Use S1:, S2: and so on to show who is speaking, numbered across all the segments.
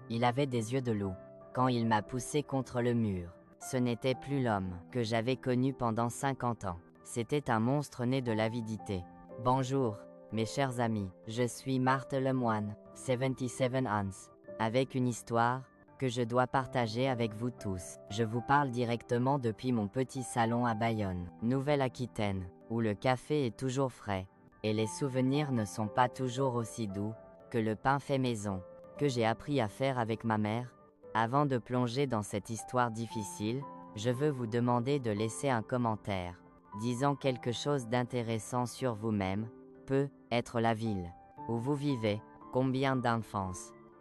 S1: Il avait des yeux de loup. Quand il m'a poussé contre le mur, ce n'était plus l'homme que j'avais connu pendant 50 ans. C'était un monstre né de l'avidité. Bonjour, mes chers amis, je suis Marthe Lemoine, 77 ans, avec une histoire que je dois partager avec vous tous. Je vous parle directement depuis mon petit salon à Bayonne, Nouvelle-Aquitaine, où le café est toujours frais, et les souvenirs ne sont pas toujours aussi doux que le pain fait maison, que j'ai appris à faire avec ma mère. Avant de plonger dans cette histoire difficile, je veux vous demander de laisser un commentaire, disant quelque chose d'intéressant sur vous-même, peut être la ville où vous vivez, combien d'enfants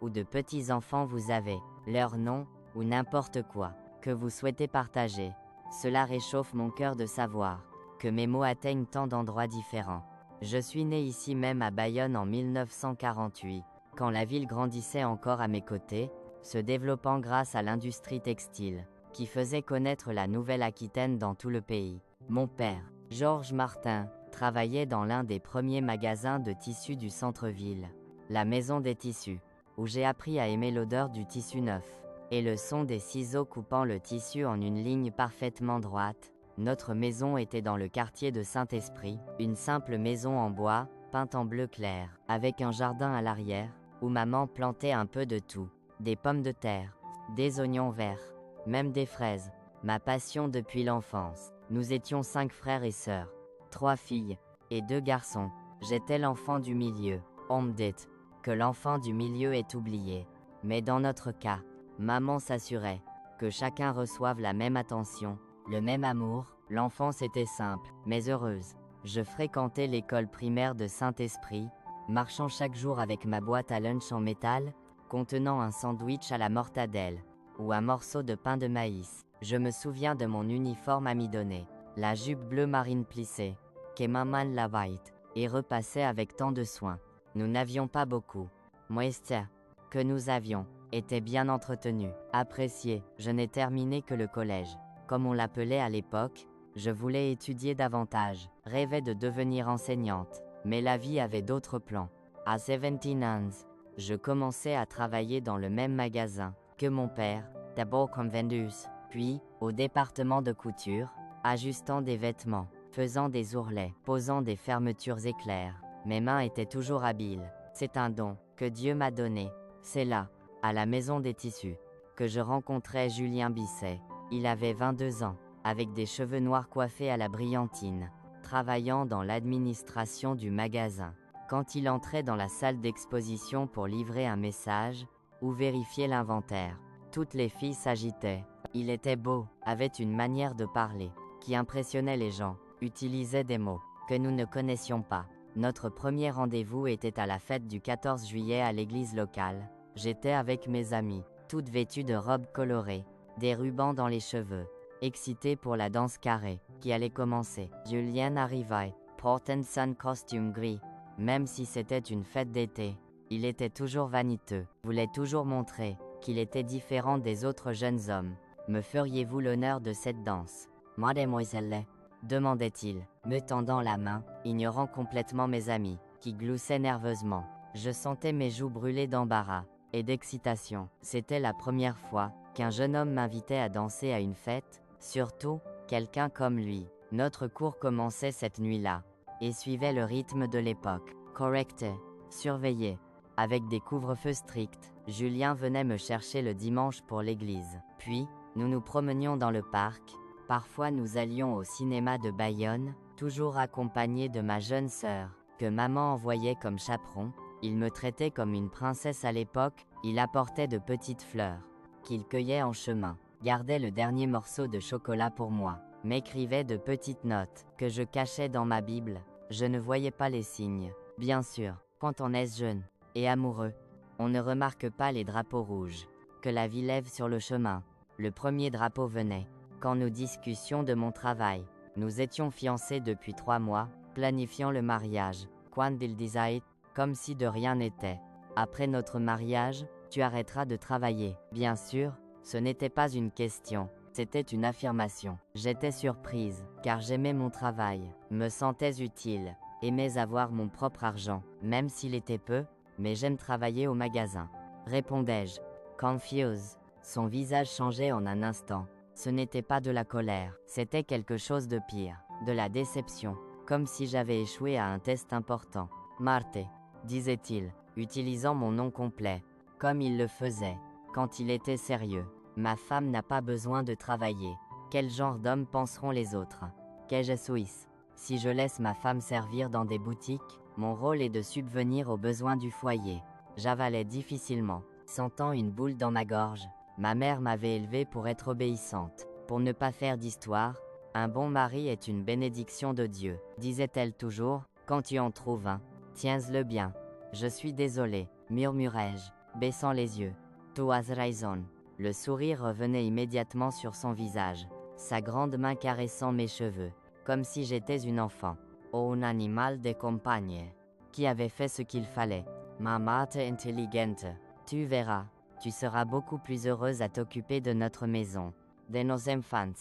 S1: ou de petits-enfants vous avez, leur nom, ou n'importe quoi que vous souhaitez partager. Cela réchauffe mon cœur de savoir que mes mots atteignent tant d'endroits différents. Je suis né ici même à Bayonne en 1948, quand la ville grandissait encore à mes côtés, se développant grâce à l'industrie textile, qui faisait connaître la Nouvelle-Aquitaine dans tout le pays. Mon père, Georges Martin, travaillait dans l'un des premiers magasins de tissus du centre-ville, la Maison des Tissus, où j'ai appris à aimer l'odeur du tissu neuf, et le son des ciseaux coupant le tissu en une ligne parfaitement droite. Notre maison était dans le quartier de Saint-Esprit, une simple maison en bois, peinte en bleu clair, avec un jardin à l'arrière, où maman plantait un peu de tout, des pommes de terre, des oignons verts, même des fraises, ma passion depuis l'enfance. Nous étions 5 frères et sœurs, 3 filles, et 2 garçons. J'étais l'enfant du milieu. On me dit que l'enfant du milieu est oublié. Mais dans notre cas, maman s'assurait que chacun reçoive la même attention, le même amour. L'enfance était simple, mais heureuse. Je fréquentais l'école primaire de Saint-Esprit, marchant chaque jour avec ma boîte à lunch en métal, contenant un sandwich à la mortadelle, ou un morceau de pain de maïs. Je me souviens de mon uniforme amidonné, la jupe bleu marine plissée, que maman lavait, et repassait avec tant de soin. Nous n'avions pas beaucoup. Moistia, que nous avions, était bien entretenu, apprécié. Je n'ai terminé que le collège. Comme on l'appelait à l'époque, je voulais étudier davantage, rêvais de devenir enseignante, mais la vie avait d'autres plans. À 17 ans, je commençais à travailler dans le même magasin que mon père, d'abord comme vendeuse, puis au département de couture, ajustant des vêtements, faisant des ourlets, posant des fermetures éclairs. Mes mains étaient toujours habiles. C'est un don que Dieu m'a donné. C'est là, à la Maison des Tissus, que je rencontrai Julien Bisset. Il avait 22 ans, avec des cheveux noirs coiffés à la brillantine, travaillant dans l'administration du magasin. Quand il entrait dans la salle d'exposition pour livrer un message ou vérifier l'inventaire, toutes les filles s'agitaient. Il était beau, avait une manière de parler qui impressionnait les gens, utilisait des mots que nous ne connaissions pas. Notre premier rendez-vous était à la fête du 14 juillet à l'église locale. J'étais avec mes amis, toutes vêtues de robes colorées, des rubans dans les cheveux, excitées pour la danse carrée, qui allait commencer. Julien arrivait, portant son costume gris. Même si c'était une fête d'été, il était toujours vaniteux, voulait toujours montrer qu'il était différent des autres jeunes hommes. Me feriez-vous l'honneur de cette danse, mademoiselle? Demandait-il, me tendant la main, ignorant complètement mes amis, qui gloussaient nerveusement. Je sentais mes joues brûler d'embarras et d'excitation. C'était la première fois qu'un jeune homme m'invitait à danser à une fête, surtout, quelqu'un comme lui. Notre cours commençait cette nuit-là, et suivait le rythme de l'époque. Correcté, surveillé, avec des couvre-feux stricts. Julien venait me chercher le dimanche pour l'église. Puis, nous nous promenions dans le parc. Parfois nous allions au cinéma de Bayonne, toujours accompagnés de ma jeune sœur, que maman envoyait comme chaperon. Il me traitait comme une princesse à l'époque. Il apportait de petites fleurs, qu'il cueillait en chemin, gardait le dernier morceau de chocolat pour moi, m'écrivait de petites notes, que je cachais dans ma Bible. Je ne voyais pas les signes. Bien sûr, quand on est jeune et amoureux, on ne remarque pas les drapeaux rouges que la vie lève sur le chemin. Le premier drapeau venait quand nous discutions de mon travail. Nous étions fiancés depuis 3 mois, planifiant le mariage. Quand il disait, comme si de rien n'était. Après notre mariage, tu arrêteras de travailler. Bien sûr, ce n'était pas une question, c'était une affirmation. J'étais surprise, car j'aimais mon travail, me sentais utile, aimais avoir mon propre argent, même s'il était peu, mais j'aime travailler au magasin. Répondais-je, Confused. Son visage changeait en un instant. Ce n'était pas de la colère, c'était quelque chose de pire, de la déception, comme si j'avais échoué à un test important. Marte, disait-il, utilisant mon nom complet, comme il le faisait, quand il était sérieux. Ma femme n'a pas besoin de travailler. Quel genre d'homme penseront les autres? Qu'ai-je Suisse? Si je laisse ma femme servir dans des boutiques, mon rôle est de subvenir aux besoins du foyer. J'avalais difficilement, sentant une boule dans ma gorge. Ma mère m'avait élevée pour être obéissante, pour ne pas faire d'histoire. Un bon mari est une bénédiction de Dieu, disait-elle toujours, quand tu en trouves un, tiens-le bien. Je suis désolé, murmurai-je, baissant les yeux. Tu as raison. Le sourire revenait immédiatement sur son visage, sa grande main caressant mes cheveux, comme si j'étais une enfant. Oh, un animal de compagnie. Qui avait fait ce qu'il fallait. Ma mate intelligente. Tu verras, tu seras beaucoup plus heureuse à t'occuper de notre maison, de nos enfants.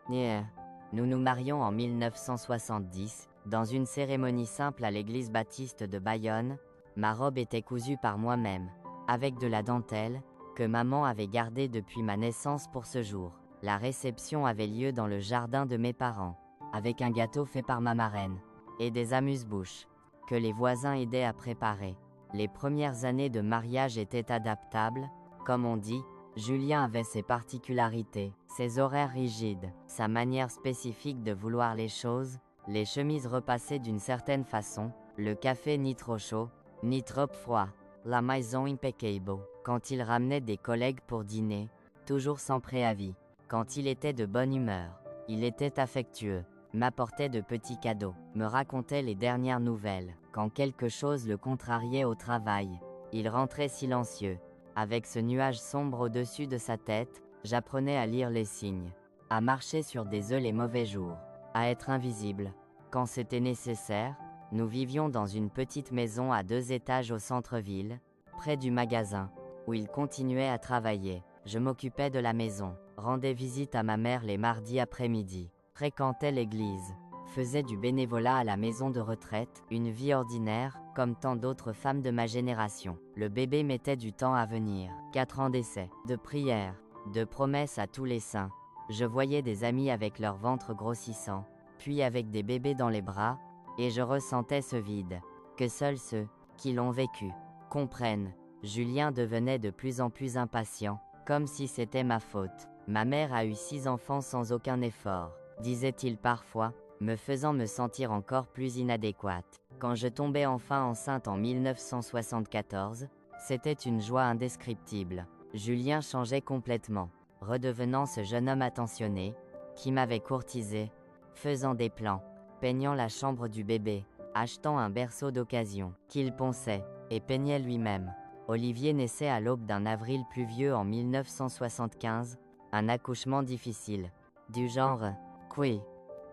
S1: Yeah. Nous nous marions en 1970, dans une cérémonie simple à l'église baptiste de Bayonne. Ma robe était cousue par moi-même, avec de la dentelle, que maman avait gardée depuis ma naissance pour ce jour. La réception avait lieu dans le jardin de mes parents, avec un gâteau fait par ma marraine, et des amuse-bouches, que les voisins aidaient à préparer. Les premières années de mariage étaient adaptables, comme on dit. Julien avait ses particularités, ses horaires rigides, sa manière spécifique de vouloir les choses, les chemises repassées d'une certaine façon, le café ni trop chaud, ni trop froid, la maison impeccable. Quand il ramenait des collègues pour dîner, toujours sans préavis. Quand il était de bonne humeur, il était affectueux, m'apportait de petits cadeaux, me racontait les dernières nouvelles. Quand quelque chose le contrariait au travail, il rentrait silencieux. Avec ce nuage sombre au-dessus de sa tête, j'apprenais à lire les signes, à marcher sur des œufs les mauvais jours, à être invisible. Quand c'était nécessaire, nous vivions dans une petite maison à 2 étages au centre-ville, près du magasin, où il continuait à travailler. Je m'occupais de la maison, rendais visite à ma mère les mardis après-midi, fréquentais l'église, faisais du bénévolat à la maison de retraite, une vie ordinaire, comme tant d'autres femmes de ma génération. Le bébé mettait du temps à venir. 4 ans d'essai, de prières, de promesses à tous les saints. Je voyais des amis avec leur ventre grossissant, puis avec des bébés dans les bras, et je ressentais ce vide, que seuls ceux qui l'ont vécu comprennent. Julien devenait de plus en plus impatient, comme si c'était ma faute. Ma mère a eu 6 enfants sans aucun effort, disait-il parfois, me faisant me sentir encore plus inadéquate. Quand je tombais enfin enceinte en 1974, c'était une joie indescriptible. Julien changeait complètement, redevenant ce jeune homme attentionné, qui m'avait courtisé, faisant des plans, peignant la chambre du bébé, achetant un berceau d'occasion, qu'il ponçait, et peignait lui-même. Olivier naissait à l'aube d'un avril pluvieux en 1975, un accouchement difficile, du genre « qui ».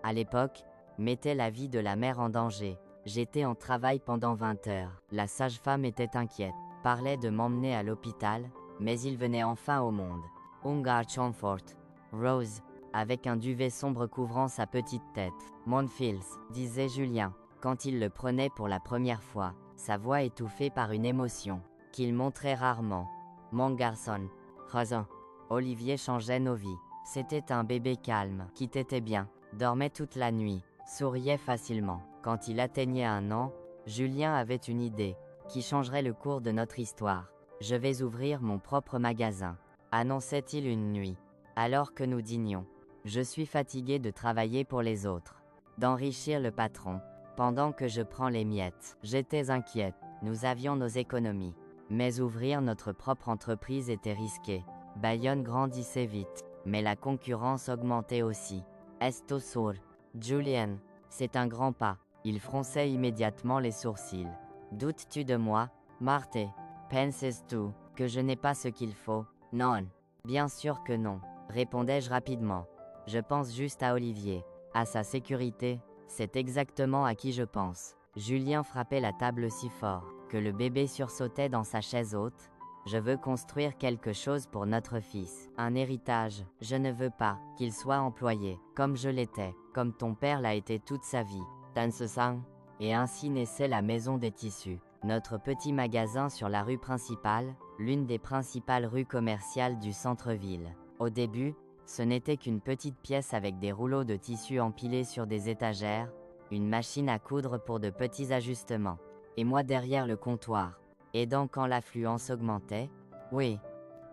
S1: À l'époque, mettait la vie de la mère en danger. J'étais en travail pendant 20 heures. La sage-femme était inquiète, parlait de m'emmener à l'hôpital, mais il venait enfin au monde. Ungar Comfort. Rose, avec un duvet sombre couvrant sa petite tête. Mon fils, disait Julien, quand il le prenait pour la première fois, sa voix étouffée par une émotion, qu'il montrait rarement. Mon garçon. Raison. Olivier changeait nos vies. C'était un bébé calme, qui t'était bien, dormait toute la nuit, souriait facilement. Quand il atteignait 1 an, Julien avait une idée, qui changerait le cours de notre histoire. Je vais ouvrir mon propre magasin, annonçait-il une nuit, alors que nous dînions. Je suis fatigué de travailler pour les autres, d'enrichir le patron, pendant que je prends les miettes. J'étais inquiète, nous avions nos économies, mais ouvrir notre propre entreprise était risqué. Bayonne grandissait vite, mais la concurrence augmentait aussi. Esto sur. Julien, c'est un grand pas. Il fronçait immédiatement les sourcils. Doutes-tu de moi, Marthe? Penses-tu que je n'ai pas ce qu'il faut? Non. Bien sûr que non, répondais-je rapidement. Je pense juste à Olivier, à sa sécurité, c'est exactement à qui je pense. Julien frappait la table si fort, que le bébé sursautait dans sa chaise haute. Je veux construire quelque chose pour notre fils, un héritage. Je ne veux pas qu'il soit employé, comme je l'étais, comme ton père l'a été toute sa vie. Dans ce sens. Et ainsi naissait la Maison des Tissus, notre petit magasin sur la rue principale, l'une des principales rues commerciales du centre-ville. Au début, ce n'était qu'une petite pièce avec des rouleaux de tissu empilés sur des étagères, une machine à coudre pour de petits ajustements, et moi derrière le comptoir, aidant quand l'affluence augmentait. Oui,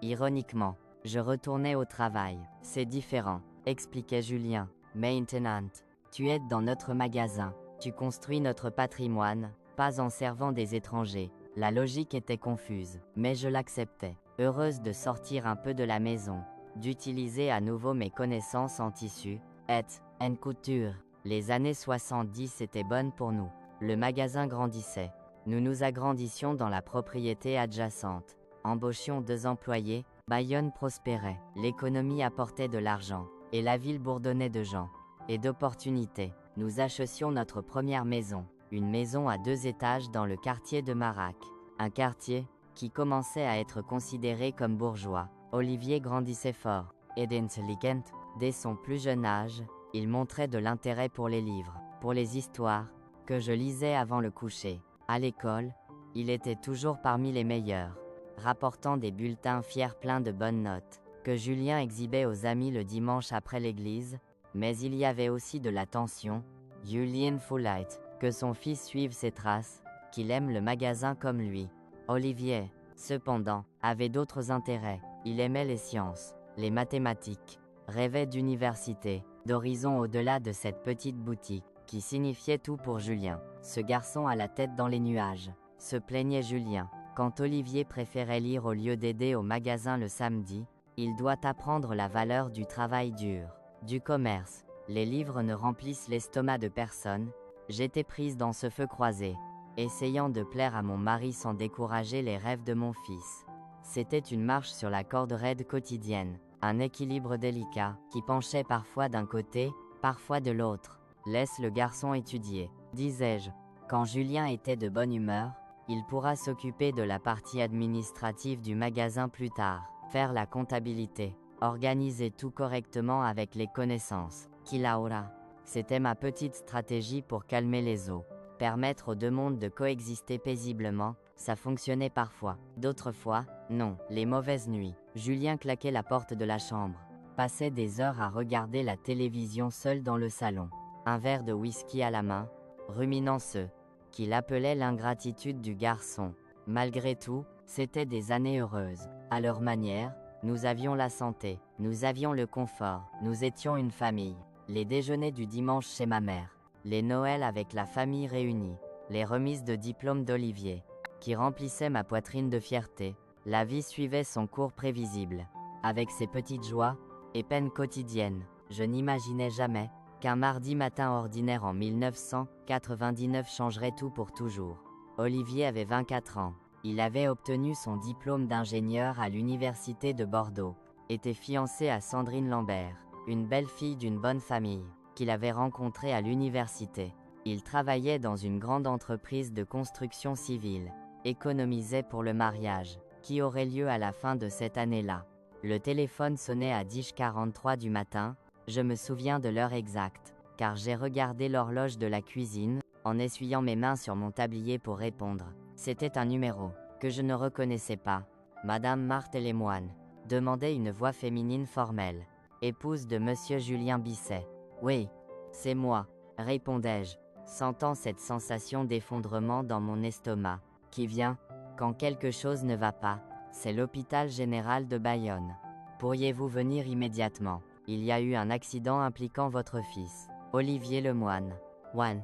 S1: ironiquement, je retournais au travail. C'est différent, expliquait Julien. Maintenant, tu aides dans notre magasin, tu construis notre patrimoine, pas en servant des étrangers. La logique était confuse, mais je l'acceptais, heureuse de sortir un peu de la maison, d'utiliser à nouveau mes connaissances en tissu, et en couture. Les années 70 étaient bonnes pour nous. Le magasin grandissait. Nous nous agrandissions dans la propriété adjacente. Embauchions 2 employés, Bayonne prospérait. L'économie apportait de l'argent, et la ville bourdonnait de gens et d'opportunités. Nous achetions notre première maison, une maison à 2 étages dans le quartier de Marac. Un quartier qui commençait à être considéré comme bourgeois. Olivier grandissait fort et intelligent. Dès son plus jeune âge, il montrait de l'intérêt pour les livres, pour les histoires, que je lisais avant le coucher. À l'école, il était toujours parmi les meilleurs, rapportant des bulletins fiers pleins de bonnes notes, que Julien exhibait aux amis le dimanche après l'église, mais il y avait aussi de l'attention. Julien Foulite, que son fils suive ses traces, qu'il aime le magasin comme lui. Olivier, cependant, avait d'autres intérêts. Il aimait les sciences, les mathématiques, rêvait d'université, d'horizons au-delà de cette petite boutique, qui signifiait tout pour Julien. Ce garçon a la tête dans les nuages, se plaignait Julien. Quand Olivier préférait lire au lieu d'aider au magasin le samedi, il doit apprendre la valeur du travail dur, du commerce. Les livres ne remplissent l'estomac de personne. J'étais prise dans ce feu croisé, essayant de plaire à mon mari sans décourager les rêves de mon fils. C'était une marche sur la corde raide quotidienne, un équilibre délicat, qui penchait parfois d'un côté, parfois de l'autre. Laisse le garçon étudier, disais-je. Quand Julien était de bonne humeur, il pourra s'occuper de la partie administrative du magasin plus tard, faire la comptabilité, organiser tout correctement avec les connaissances qu'il aura. C'était ma petite stratégie pour calmer les eaux, permettre aux 2 mondes de coexister paisiblement. Ça fonctionnait parfois, d'autres fois, non. Les mauvaises nuits, Julien claquait la porte de la chambre, passait des heures à regarder la télévision seul dans le salon, un verre de whisky à la main, ruminant ce qu'il appelait l'ingratitude du garçon. Malgré tout, c'était des années heureuses. À leur manière, nous avions la santé, nous avions le confort, nous étions une famille. Les déjeuners du dimanche chez ma mère, les Noëls avec la famille réunie, les remises de diplôme d'Olivier, qui remplissaient ma poitrine de fierté. La vie suivait son cours prévisible, avec ses petites joies et peines quotidiennes. Je n'imaginais jamais qu'un mardi matin ordinaire en 1999 changerait tout pour toujours. Olivier avait 24 ans. Il avait obtenu son diplôme d'ingénieur à l'université de Bordeaux, était fiancé à Sandrine Lambert, une belle fille d'une bonne famille, qu'il avait rencontrée à l'université. Il travaillait dans une grande entreprise de construction civile, économisait pour le mariage, qui aurait lieu à la fin de cette année-là. Le téléphone sonnait à 10h43 du matin. Je me souviens de l'heure exacte, car j'ai regardé l'horloge de la cuisine, en essuyant mes mains sur mon tablier pour répondre. C'était un numéro que je ne reconnaissais pas. Madame Marthe Lemoine, demandait une voix féminine formelle. Épouse de Monsieur Julien Bisset. Oui, c'est moi, répondais-je, sentant cette sensation d'effondrement dans mon estomac, qui vient quand quelque chose ne va pas. C'est l'hôpital général de Bayonne. Pourriez-vous venir immédiatement? Il y a eu un accident impliquant votre fils, Olivier Lemoine. One.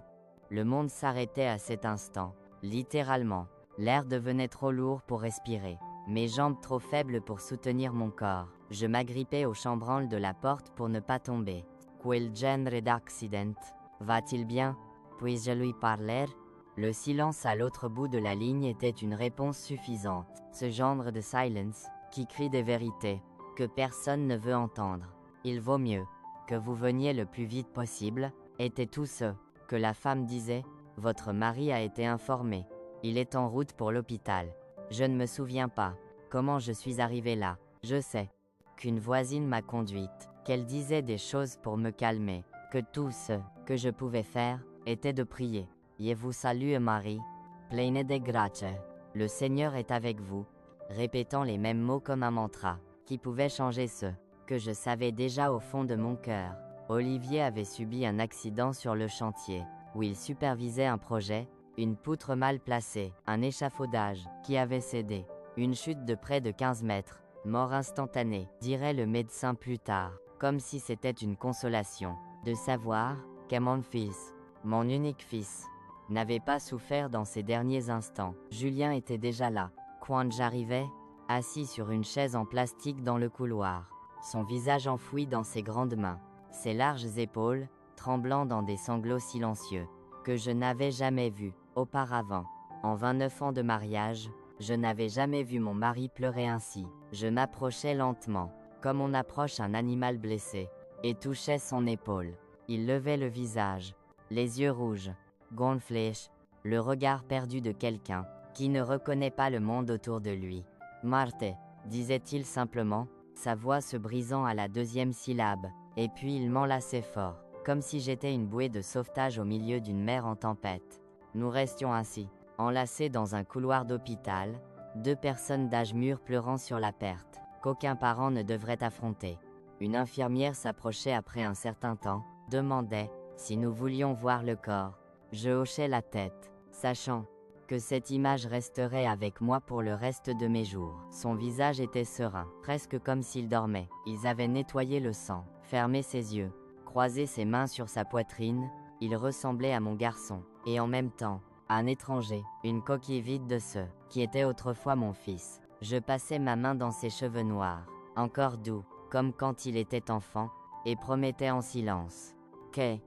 S1: Le monde s'arrêtait à cet instant, littéralement. L'air devenait trop lourd pour respirer, mes jambes trop faibles pour soutenir mon corps. Je m'agrippais au chambranle de la porte pour ne pas tomber. Quel genre d'accident? Va-t-il bien? Puis-je lui parler? Le silence à l'autre bout de la ligne était une réponse suffisante. Ce genre de silence, qui crie des vérités que personne ne veut entendre. Il vaut mieux que vous veniez le plus vite possible, était tout ce que la femme disait. Votre mari a été informé. Il est en route pour l'hôpital. Je ne me souviens pas comment je suis arrivée là. Je sais qu'une voisine m'a conduite, qu'elle disait des choses pour me calmer, que tout ce que je pouvais faire était de prier. Je vous salue Marie, pleine de grâce. Le Seigneur est avec vous. répétant les mêmes mots comme un mantra, qui pouvait changer ce que je savais déjà au fond de mon cœur. Olivier avait subi un accident sur le chantier, où il supervisait un projet, une poutre mal placée, un échafaudage, qui avait cédé, une chute de près de 15 mètres, mort instantanée, dirait le médecin plus tard, comme si c'était une consolation, de savoir que mon fils, mon unique fils, n'avait pas souffert dans ces derniers instants. Julien était déjà là, quand j'arrivais, assis sur une chaise en plastique dans le couloir, son visage enfoui dans ses grandes mains, ses larges épaules, tremblant dans des sanglots silencieux, que je n'avais jamais vus auparavant. En 29 ans de mariage, je n'avais jamais vu mon mari pleurer ainsi. Je m'approchais lentement, comme on approche un animal blessé, et touchais son épaule. Il levait le visage, les yeux rouges, gonflés, le regard perdu de quelqu'un qui ne reconnaît pas le monde autour de lui. « Marthe », disait-il simplement, sa voix se brisant à la deuxième syllabe, et puis il m'enlaçait fort, comme si j'étais une bouée de sauvetage au milieu d'une mer en tempête. Nous restions ainsi, enlacés dans un couloir d'hôpital, deux personnes d'âge mûr pleurant sur la perte, qu'aucun parent ne devrait affronter. Une infirmière s'approchait après un certain temps, demandait si nous voulions voir le corps. Je hochais la tête, sachant que cette image resterait avec moi pour le reste de mes jours. Son visage était serein, presque comme s'il dormait. Ils avaient nettoyé le sang, fermé ses yeux, croisé ses mains sur sa poitrine. Il ressemblait à mon garçon, et en même temps, à un étranger, une coquille vide de ce qui était autrefois mon fils. Je passais ma main dans ses cheveux noirs, encore doux, comme quand il était enfant, et promettais en silence que,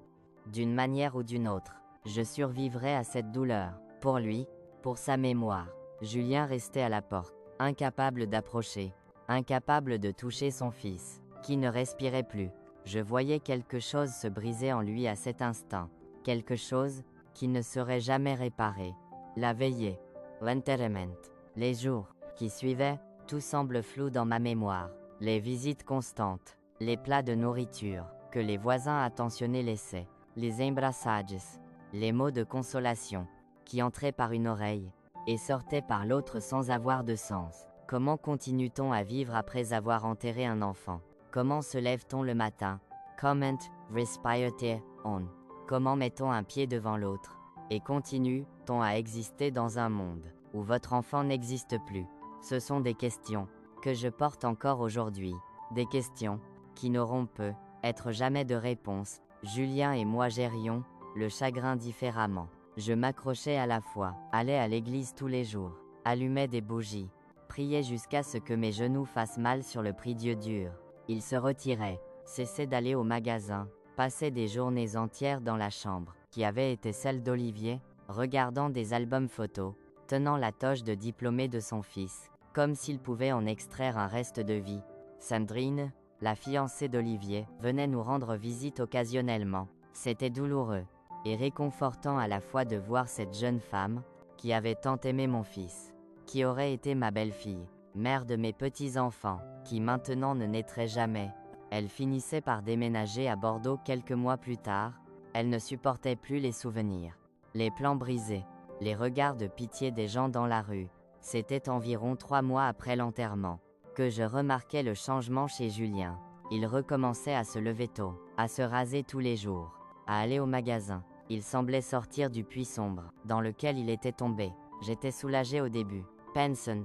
S1: d'une manière ou d'une autre, je survivrais à cette douleur. Pour lui, pour sa mémoire. Julien restait à la porte, incapable d'approcher, incapable de toucher son fils, qui ne respirait plus. Je voyais quelque chose se briser en lui à cet instant, quelque chose qui ne serait jamais réparé. La veillée, l'enterrement, les jours qui suivaient, tout semble flou dans ma mémoire. Les visites constantes, les plats de nourriture que les voisins attentionnés laissaient, les embrassages, les mots de consolation qui entraient par une oreille et sortaient par l'autre sans avoir de sens. Comment continue-t-on à vivre après avoir enterré un enfant? Comment se lève-t-on le matin? Comment respire-t-on? Comment met-on un pied devant l'autre? Et continue-t-on à exister dans un monde où votre enfant n'existe plus? Ce sont des questions que je porte encore aujourd'hui, des questions qui n'auront peut-être jamais de réponse. Julien et moi gérions le chagrin différemment. Je m'accrochais à la foi, allais à l'église tous les jours, allumais des bougies, priais jusqu'à ce que mes genoux fassent mal sur le prie-Dieu dur. Il se retirait, cessait d'aller au magasin, passait des journées entières dans la chambre, qui avait été celle d'Olivier, regardant des albums photos, tenant la toge de diplômé de son fils, comme s'il pouvait en extraire un reste de vie. Sandrine, la fiancée d'Olivier, venait nous rendre visite occasionnellement. C'était douloureux et réconfortant à la fois de voir cette jeune femme, qui avait tant aimé mon fils, qui aurait été ma belle-fille, mère de mes petits-enfants, qui maintenant ne naîtrait jamais. Elle finissait par déménager à Bordeaux quelques mois plus tard. Elle ne supportait plus les souvenirs, les plans brisés, les regards de pitié des gens dans la rue. C'était environ 3 mois après l'enterrement que je remarquais le changement chez Julien. Il recommençait à se lever tôt, à se raser tous les jours, à aller au magasin. Il semblait sortir du puits sombre dans lequel il était tombé. J'étais soulagé au début, pensant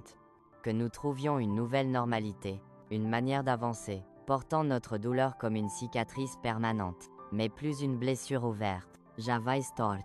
S1: que nous trouvions une nouvelle normalité, une manière d'avancer, portant notre douleur comme une cicatrice permanente, mais plus une blessure ouverte. J'avais tort.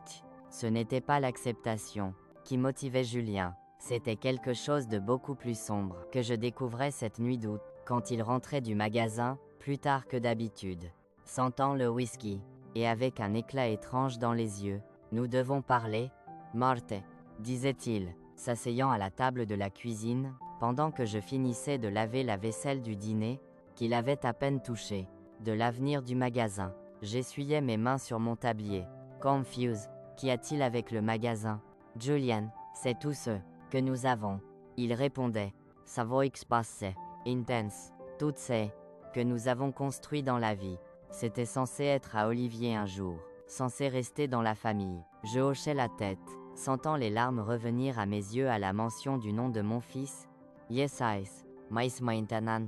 S1: Ce n'était pas l'acceptation qui motivait Julien, c'était quelque chose de beaucoup plus sombre que je découvrais cette nuit d'août, quand il rentrait du magasin, plus tard que d'habitude, sentant le whisky, et avec un éclat étrange dans les yeux. Nous devons parler, Marthe, disait-il, s'asseyant à la table de la cuisine, pendant que je finissais de laver la vaisselle du dîner, qu'il avait à peine touché, de l'avenir du magasin. J'essuyais mes mains sur mon tablier. Confuse, qu'y a-t-il avec le magasin? Julian, c'est tout ce que nous avons. Il répondait, ça va se passer, intense, tout ce que nous avons construit dans la vie. C'était censé être à Olivier un jour, censé rester dans la famille. Je hochais la tête, sentant les larmes revenir à mes yeux à la mention du nom de mon fils. Yes ice, mais maintenant,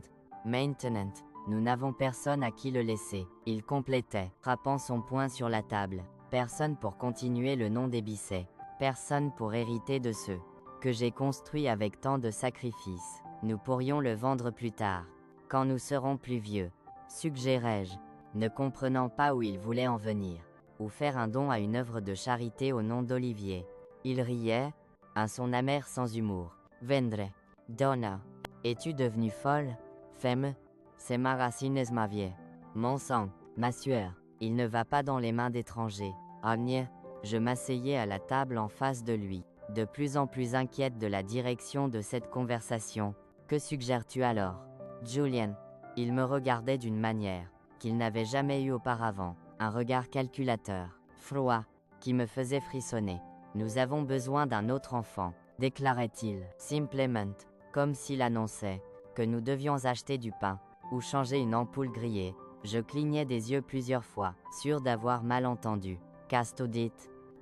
S1: nous n'avons personne à qui le laisser. Il complétait, frappant son poing sur la table. Personne pour continuer le nom des Bisset. Personne pour hériter de ceux que j'ai construits avec tant de sacrifices. Nous pourrions le vendre plus tard, quand nous serons plus vieux, suggérai-je, ne comprenant pas où il voulait en venir, ou faire un don à une œuvre de charité au nom d'Olivier. Il riait, un son amer sans humour. Vendre. Donna. Es-tu devenue folle? Femme. C'est ma racine ma vie. Mon sang, ma sueur. Il ne va pas dans les mains d'étrangers. Agnès. Je m'asseyais à la table en face de lui, de plus en plus inquiète de la direction de cette conversation. Que suggères-tu alors? Julien. Il me regardait d'une manière qu'il n'avait jamais eue auparavant, un regard calculateur, froid, qui me faisait frissonner. Nous avons besoin d'un autre enfant, déclarait-il, simplement, comme s'il annonçait que nous devions acheter du pain, ou changer une ampoule grillée. Je clignais des yeux plusieurs fois, sûr d'avoir mal entendu. Castodit,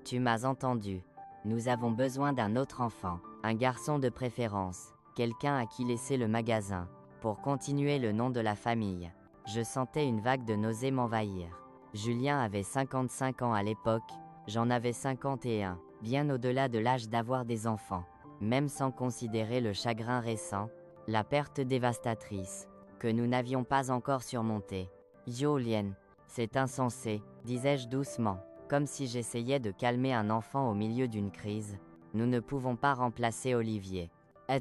S1: tu m'as entendu. Nous avons besoin d'un autre enfant, un garçon de préférence, quelqu'un à qui laisser le magasin, pour continuer le nom de la famille. Je sentais une vague de nausée m'envahir. Julien avait 55 ans à l'époque, j'en avais 51, bien au-delà de l'âge d'avoir des enfants. Même sans considérer le chagrin récent, la perte dévastatrice, que nous n'avions pas encore surmontée. Julien, c'est insensé, disais-je doucement, comme si j'essayais de calmer un enfant au milieu d'une crise. Nous ne pouvons pas remplacer Olivier.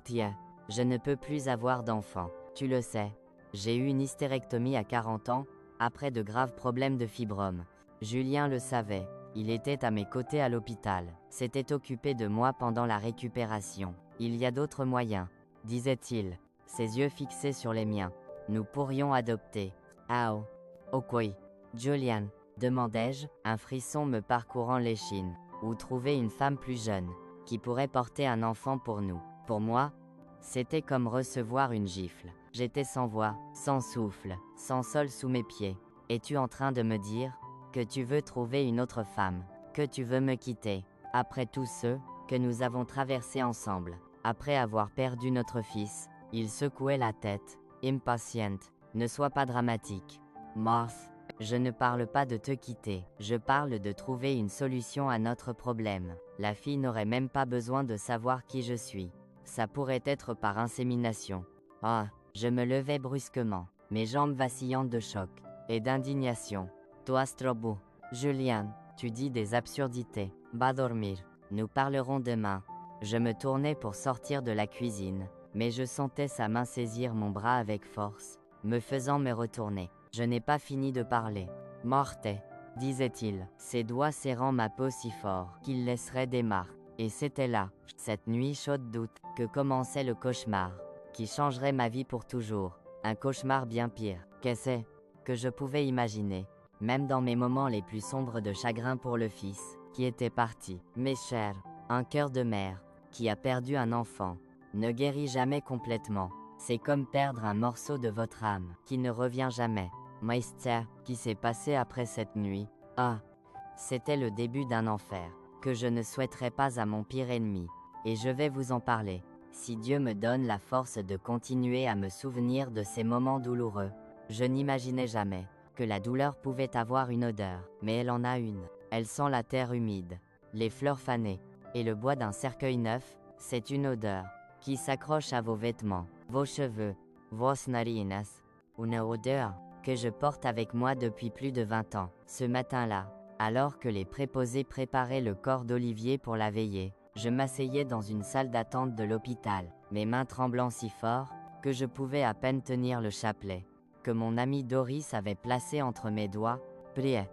S1: Tiens, je ne peux plus avoir d'enfant, tu le sais. J'ai eu une hystérectomie à 40 ans, après de graves problèmes de fibrome. Julien le savait, il était à mes côtés à l'hôpital, s'était occupé de moi pendant la récupération. Il y a d'autres moyens, disait-il, ses yeux fixés sur les miens. Nous pourrions adopter. Ah oh. Ok. Julien, demandai-je, un frisson me parcourant l'échine. Ou trouver une femme plus jeune, qui pourrait porter un enfant pour nous. Pour moi, c'était comme recevoir une gifle. J'étais sans voix, sans souffle, sans sol sous mes pieds. Es-tu en train de me dire que tu veux trouver une autre femme, que tu veux me quitter, après tout ce que nous avons traversé ensemble, après avoir perdu notre fils? Il secouait la tête, impatient. Ne sois pas dramatique. Morse, je ne parle pas de te quitter, je parle de trouver une solution à notre problème. La fille n'aurait même pas besoin de savoir qui je suis. Ça pourrait être par insémination. Ah, je me levai brusquement, mes jambes vacillantes de choc et d'indignation. Toi Strobo, Julien, tu dis des absurdités. Va dormir, nous parlerons demain. Je me tournai pour sortir de la cuisine, mais je sentais sa main saisir mon bras avec force, me faisant me retourner. Je n'ai pas fini de parler. Morte, disait-il, ses doigts serrant ma peau si fort qu'il laisserait des marques. Et c'était là, cette nuit chaude d'août, que commençait le cauchemar, qui changerait ma vie pour toujours. Un cauchemar bien pire, qu'est-ce que je pouvais imaginer, même dans mes moments les plus sombres de chagrin pour le fils, qui était parti. Mes chers, un cœur de mère, qui a perdu un enfant, ne guérit jamais complètement. C'est comme perdre un morceau de votre âme, qui ne revient jamais. Meister, qui s'est passé après cette nuit? Ah, c'était le début d'un enfer, que je ne souhaiterais pas à mon pire ennemi. Et je vais vous en parler, si Dieu me donne la force de continuer à me souvenir de ces moments douloureux. Je n'imaginais jamais que la douleur pouvait avoir une odeur, mais elle en a une. Elle sent la terre humide, les fleurs fanées, et le bois d'un cercueil neuf. C'est une odeur qui s'accroche à vos vêtements, vos cheveux, vos narinas. Une odeur que je porte avec moi depuis plus de 20 ans. Ce matin-là, alors que les préposés préparaient le corps d'Olivier pour la veillée, je m'asseyais dans une salle d'attente de l'hôpital, mes mains tremblant si fort que je pouvais à peine tenir le chapelet que mon ami Doris avait placé entre mes doigts. Priez.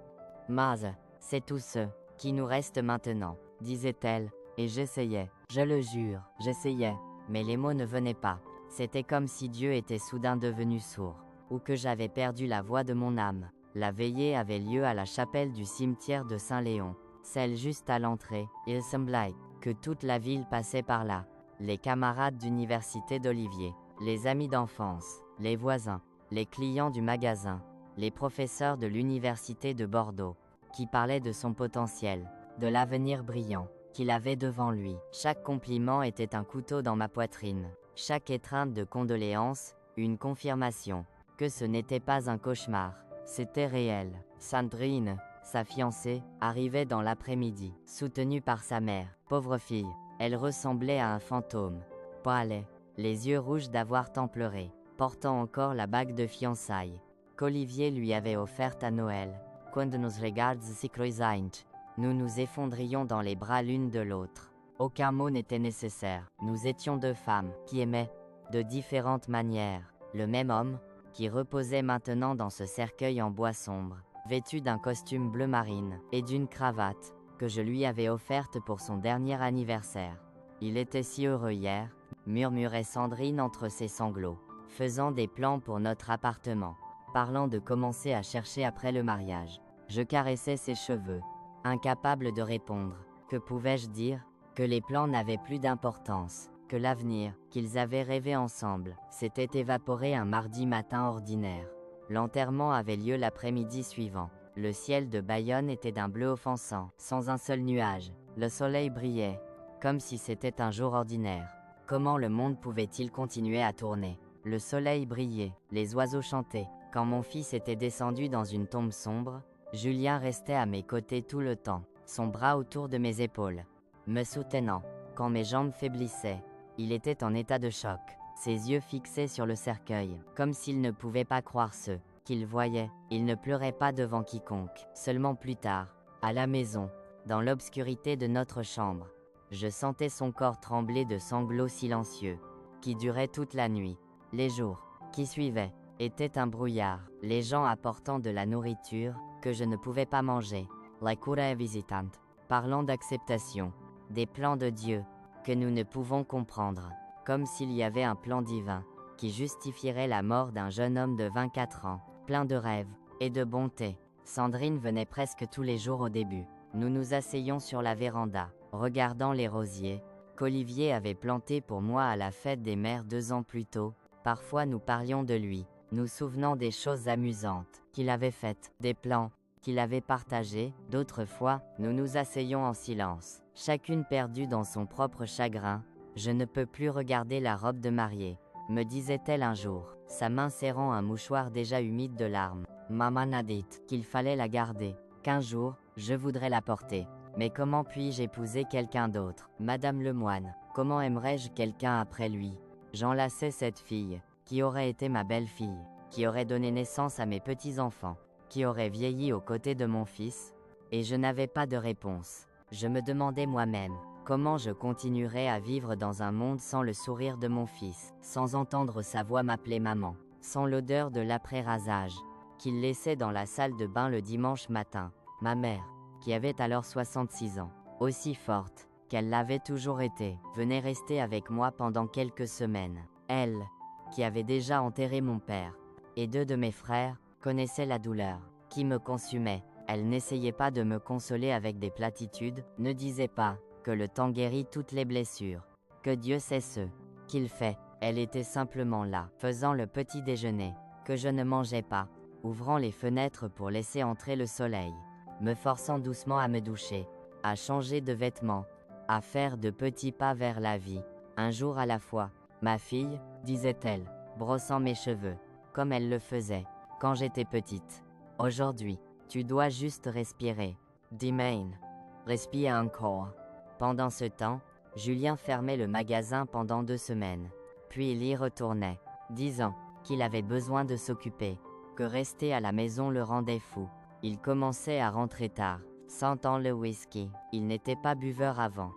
S1: Maz, c'est tout ce qui nous reste maintenant, disait-elle, et j'essayais, je le jure, j'essayais, mais les mots ne venaient pas. C'était comme si Dieu était soudain devenu sourd, ou que j'avais perdu la voix de mon âme. La veillée avait lieu à la chapelle du cimetière de Saint-Léon, celle juste à l'entrée. Il semblait que toute la ville passait par là. Les camarades d'université d'Olivier, les amis d'enfance, les voisins, les clients du magasin, les professeurs de l'université de Bordeaux, qui parlaient de son potentiel, de l'avenir brillant qu'il avait devant lui. Chaque compliment était un couteau dans ma poitrine. Chaque étreinte de condoléances, une confirmation que ce n'était pas un cauchemar, c'était réel. Sandrine, sa fiancée, arrivait dans l'après-midi, soutenue par sa mère. Pauvre fille, elle ressemblait à un fantôme. Pâle, les yeux rouges d'avoir tant pleuré, portant encore la bague de fiançailles qu'Olivier lui avait offerte à Noël. Quando nos regards se cruzaient, nous nous effondrions dans les bras l'une de l'autre. Aucun mot n'était nécessaire. Nous étions deux femmes qui aimaient, de différentes manières, le même homme, qui reposait maintenant dans ce cercueil en bois sombre, vêtu d'un costume bleu marine et d'une cravate que je lui avais offerte pour son dernier anniversaire. Il était si heureux hier, murmurait Sandrine entre ses sanglots, faisant des plans pour notre appartement, parlant de commencer à chercher après le mariage. Je caressais ses cheveux, incapable de répondre. Que pouvais-je dire? Que les plans n'avaient plus d'importance, que l'avenir, qu'ils avaient rêvé ensemble, s'était évaporé un mardi matin ordinaire. L'enterrement avait lieu l'après-midi suivant. Le ciel de Bayonne était d'un bleu offensant, sans un seul nuage. Le soleil brillait, comme si c'était un jour ordinaire. Comment le monde pouvait-il continuer à tourner? Le soleil brillait, les oiseaux chantaient. Quand mon fils était descendu dans une tombe sombre, Julien restait à mes côtés tout le temps, son bras autour de mes épaules, me soutenant. Quand mes jambes faiblissaient, il était en état de choc, ses yeux fixés sur le cercueil, comme s'il ne pouvait pas croire ce qu'il voyait. Il ne pleurait pas devant quiconque. Seulement plus tard, à la maison, dans l'obscurité de notre chambre, je sentais son corps trembler de sanglots silencieux, qui duraient toute la nuit. Les jours qui suivaient étaient un brouillard, les gens apportant de la nourriture que je ne pouvais pas manger, la cura visitante, parlant d'acceptation, des plans de Dieu que nous ne pouvons comprendre, comme s'il y avait un plan divin qui justifierait la mort d'un jeune homme de 24 ans, plein de rêves et de bonté. Sandrine venait presque tous les jours au début. Nous nous asseyions sur la véranda, regardant les rosiers qu'Olivier avait plantés pour moi à la fête des mères 2 ans plus tôt. Parfois nous parlions de lui, nous souvenant des choses amusantes qu'il avait faites, des plans qu'il avait partagés. D'autres fois, nous nous asseyions en silence, chacune perdue dans son propre chagrin. Je ne peux plus regarder la robe de mariée, me disait-elle un jour, sa main serrant un mouchoir déjà humide de larmes. Maman a dit qu'il fallait la garder, qu'un jour, je voudrais la porter. Mais comment puis-je épouser quelqu'un d'autre? Madame Lemoine, comment aimerais-je quelqu'un après lui? J'enlaçais cette fille, qui aurait été ma belle-fille, qui aurait donné naissance à mes petits-enfants, qui aurait vieilli aux côtés de mon fils, et je n'avais pas de réponse. Je me demandais moi-même, comment je continuerais à vivre dans un monde sans le sourire de mon fils, sans entendre sa voix m'appeler maman, sans l'odeur de l'après-rasage qu'il laissait dans la salle de bain le dimanche matin. Ma mère, qui avait alors 66 ans, aussi forte qu'elle l'avait toujours été, venait rester avec moi pendant quelques semaines. Elle, qui avait déjà enterré mon père, et 2 de mes frères, connaissait la douleur qui me consumait. Elle n'essayait pas de me consoler avec des platitudes, ne disait pas que le temps guérit toutes les blessures, que Dieu sait ce qu'il fait. Elle était simplement là, faisant le petit déjeuner, que je ne mangeais pas, ouvrant les fenêtres pour laisser entrer le soleil, me forçant doucement à me doucher, à changer de vêtements, à faire de petits pas vers la vie, un jour à la fois. Ma fille, disait-elle, brossant mes cheveux, comme elle le faisait quand j'étais petite. Aujourd'hui, tu dois juste respirer. Dis Maine. Respire encore. Pendant ce temps, Julien fermait le magasin pendant 2 semaines. Puis il y retournait, disant qu'il avait besoin de s'occuper, que rester à la maison le rendait fou. Il commençait à rentrer tard, sentant le whisky. Il n'était pas buveur avant.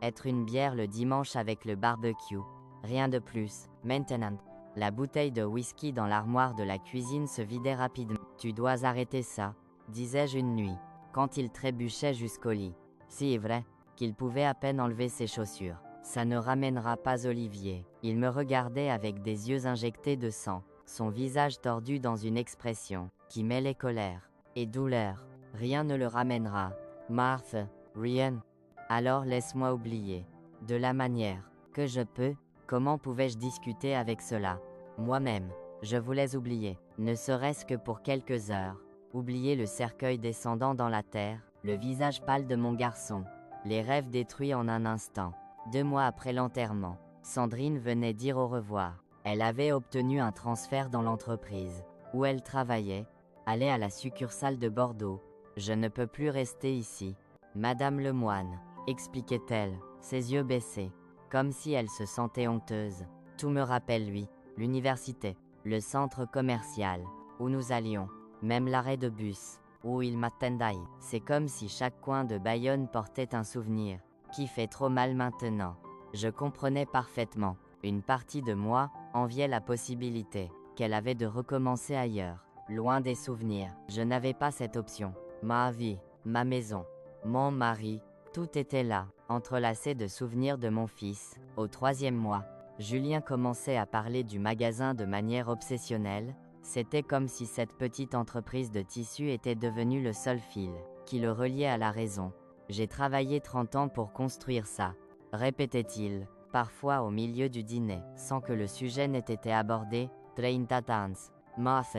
S1: Être une bière le dimanche avec le barbecue. Rien de plus. Maintenant, la bouteille de whisky dans l'armoire de la cuisine se vidait rapidement. Tu dois arrêter ça, disais-je une nuit, quand il trébuchait jusqu'au lit. Si vrai qu'il pouvait à peine enlever ses chaussures. Ça ne ramènera pas Olivier. Il me regardait avec des yeux injectés de sang, son visage tordu dans une expression qui mêlait colère et douleur. Rien ne le ramènera. Marthe, rien. Alors laisse-moi oublier. De la manière que je peux. Comment pouvais-je discuter avec cela? Moi-même, je voulais oublier, ne serait-ce que pour quelques heures, oublier le cercueil descendant dans la terre, le visage pâle de mon garçon, les rêves détruits en un instant. 2 mois après l'enterrement, Sandrine venait dire au revoir. Elle avait obtenu un transfert dans l'entreprise où elle travaillait, allait à la succursale de Bordeaux. Je ne peux plus rester ici. Madame Lemoine, expliquait-elle, ses yeux baissés, comme si elle se sentait honteuse. Tout me rappelle lui, l'université, le centre commercial, où nous allions, même l'arrêt de bus, où il m'attendait. C'est comme si chaque coin de Bayonne portait un souvenir, qui fait trop mal maintenant. Je comprenais parfaitement. Une partie de moi enviait la possibilité qu'elle avait de recommencer ailleurs, loin des souvenirs. Je n'avais pas cette option. Ma vie, ma maison, mon mari, tout était là, entrelacé de souvenirs de mon fils. Au 3e mois, Julien commençait à parler du magasin de manière obsessionnelle. C'était comme si cette petite entreprise de tissus était devenue le seul fil qui le reliait à la raison. J'ai travaillé 30 ans pour construire ça, répétait-il, parfois au milieu du dîner, sans que le sujet n'ait été abordé. 30 ans. Marthe.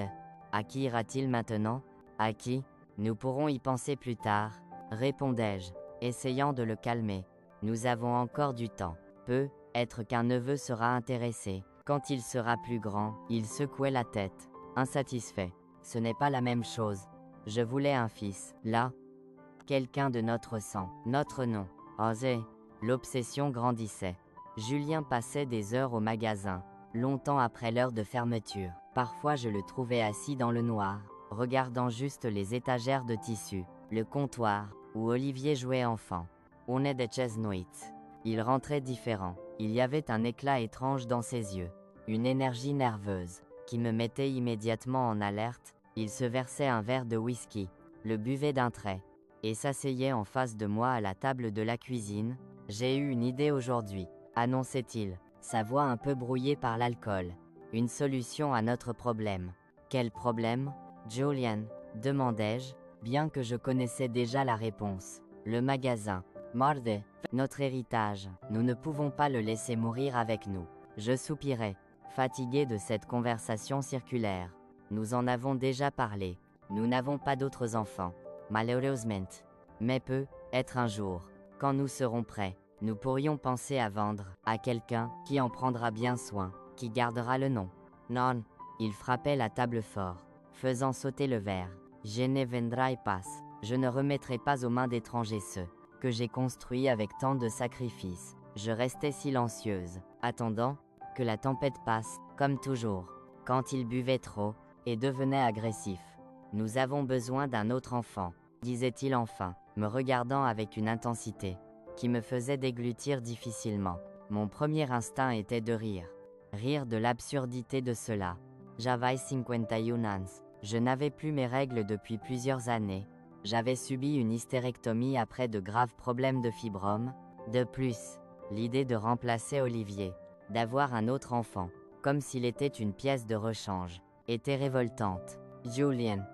S1: À qui ira-t-il maintenant? À qui? Nous pourrons y penser plus tard, répondais-je, essayant de le calmer. Nous avons encore du temps. Peut-être qu'un neveu sera intéressé. Quand il sera plus grand, il secouait la tête, insatisfait. Ce n'est pas la même chose. Je voulais un fils, là. Quelqu'un de notre sang, notre nom. Osez. L'obsession grandissait. Julien passait des heures au magasin, longtemps après l'heure de fermeture. Parfois je le trouvais assis dans le noir, regardant juste les étagères de tissus, le comptoir, où Olivier jouait enfant. On est des chesnuits. Il rentrait différent. Il y avait un éclat étrange dans ses yeux, une énergie nerveuse, qui me mettait immédiatement en alerte. Il se versait un verre de whisky, le buvait d'un trait, et s'asseyait en face de moi à la table de la cuisine. J'ai eu une idée aujourd'hui, annonçait-il, sa voix un peu brouillée par l'alcool. Une solution à notre problème. Quel problème, Julian? Demandai-je, bien que je connaissais déjà la réponse. Le magasin. Morde. Notre héritage. Nous ne pouvons pas le laisser mourir avec nous. Je soupirais, fatigué de cette conversation circulaire. Nous en avons déjà parlé. Nous n'avons pas d'autres enfants. Malheureusement. Mais peut-être un jour, quand nous serons prêts, nous pourrions penser à vendre à quelqu'un qui en prendra bien soin, qui gardera le nom. Non. Il frappait la table fort, faisant sauter le verre. Je ne vendrai pas. Je ne remettrai pas aux mains d'étrangers ceux que j'ai construits avec tant de sacrifices. Je restais silencieuse, attendant que la tempête passe, comme toujours, quand il buvait trop et devenait agressif. Nous avons besoin d'un autre enfant, disait-il enfin, me regardant avec une intensité qui me faisait déglutir difficilement. Mon premier instinct était de rire. Rire de l'absurdité de cela. J'avais 51 ans. Je n'avais plus mes règles depuis plusieurs années. J'avais subi une hystérectomie après de graves problèmes de fibrome. De plus, l'idée de remplacer Olivier, d'avoir un autre enfant, comme s'il était une pièce de rechange, était révoltante. Julien,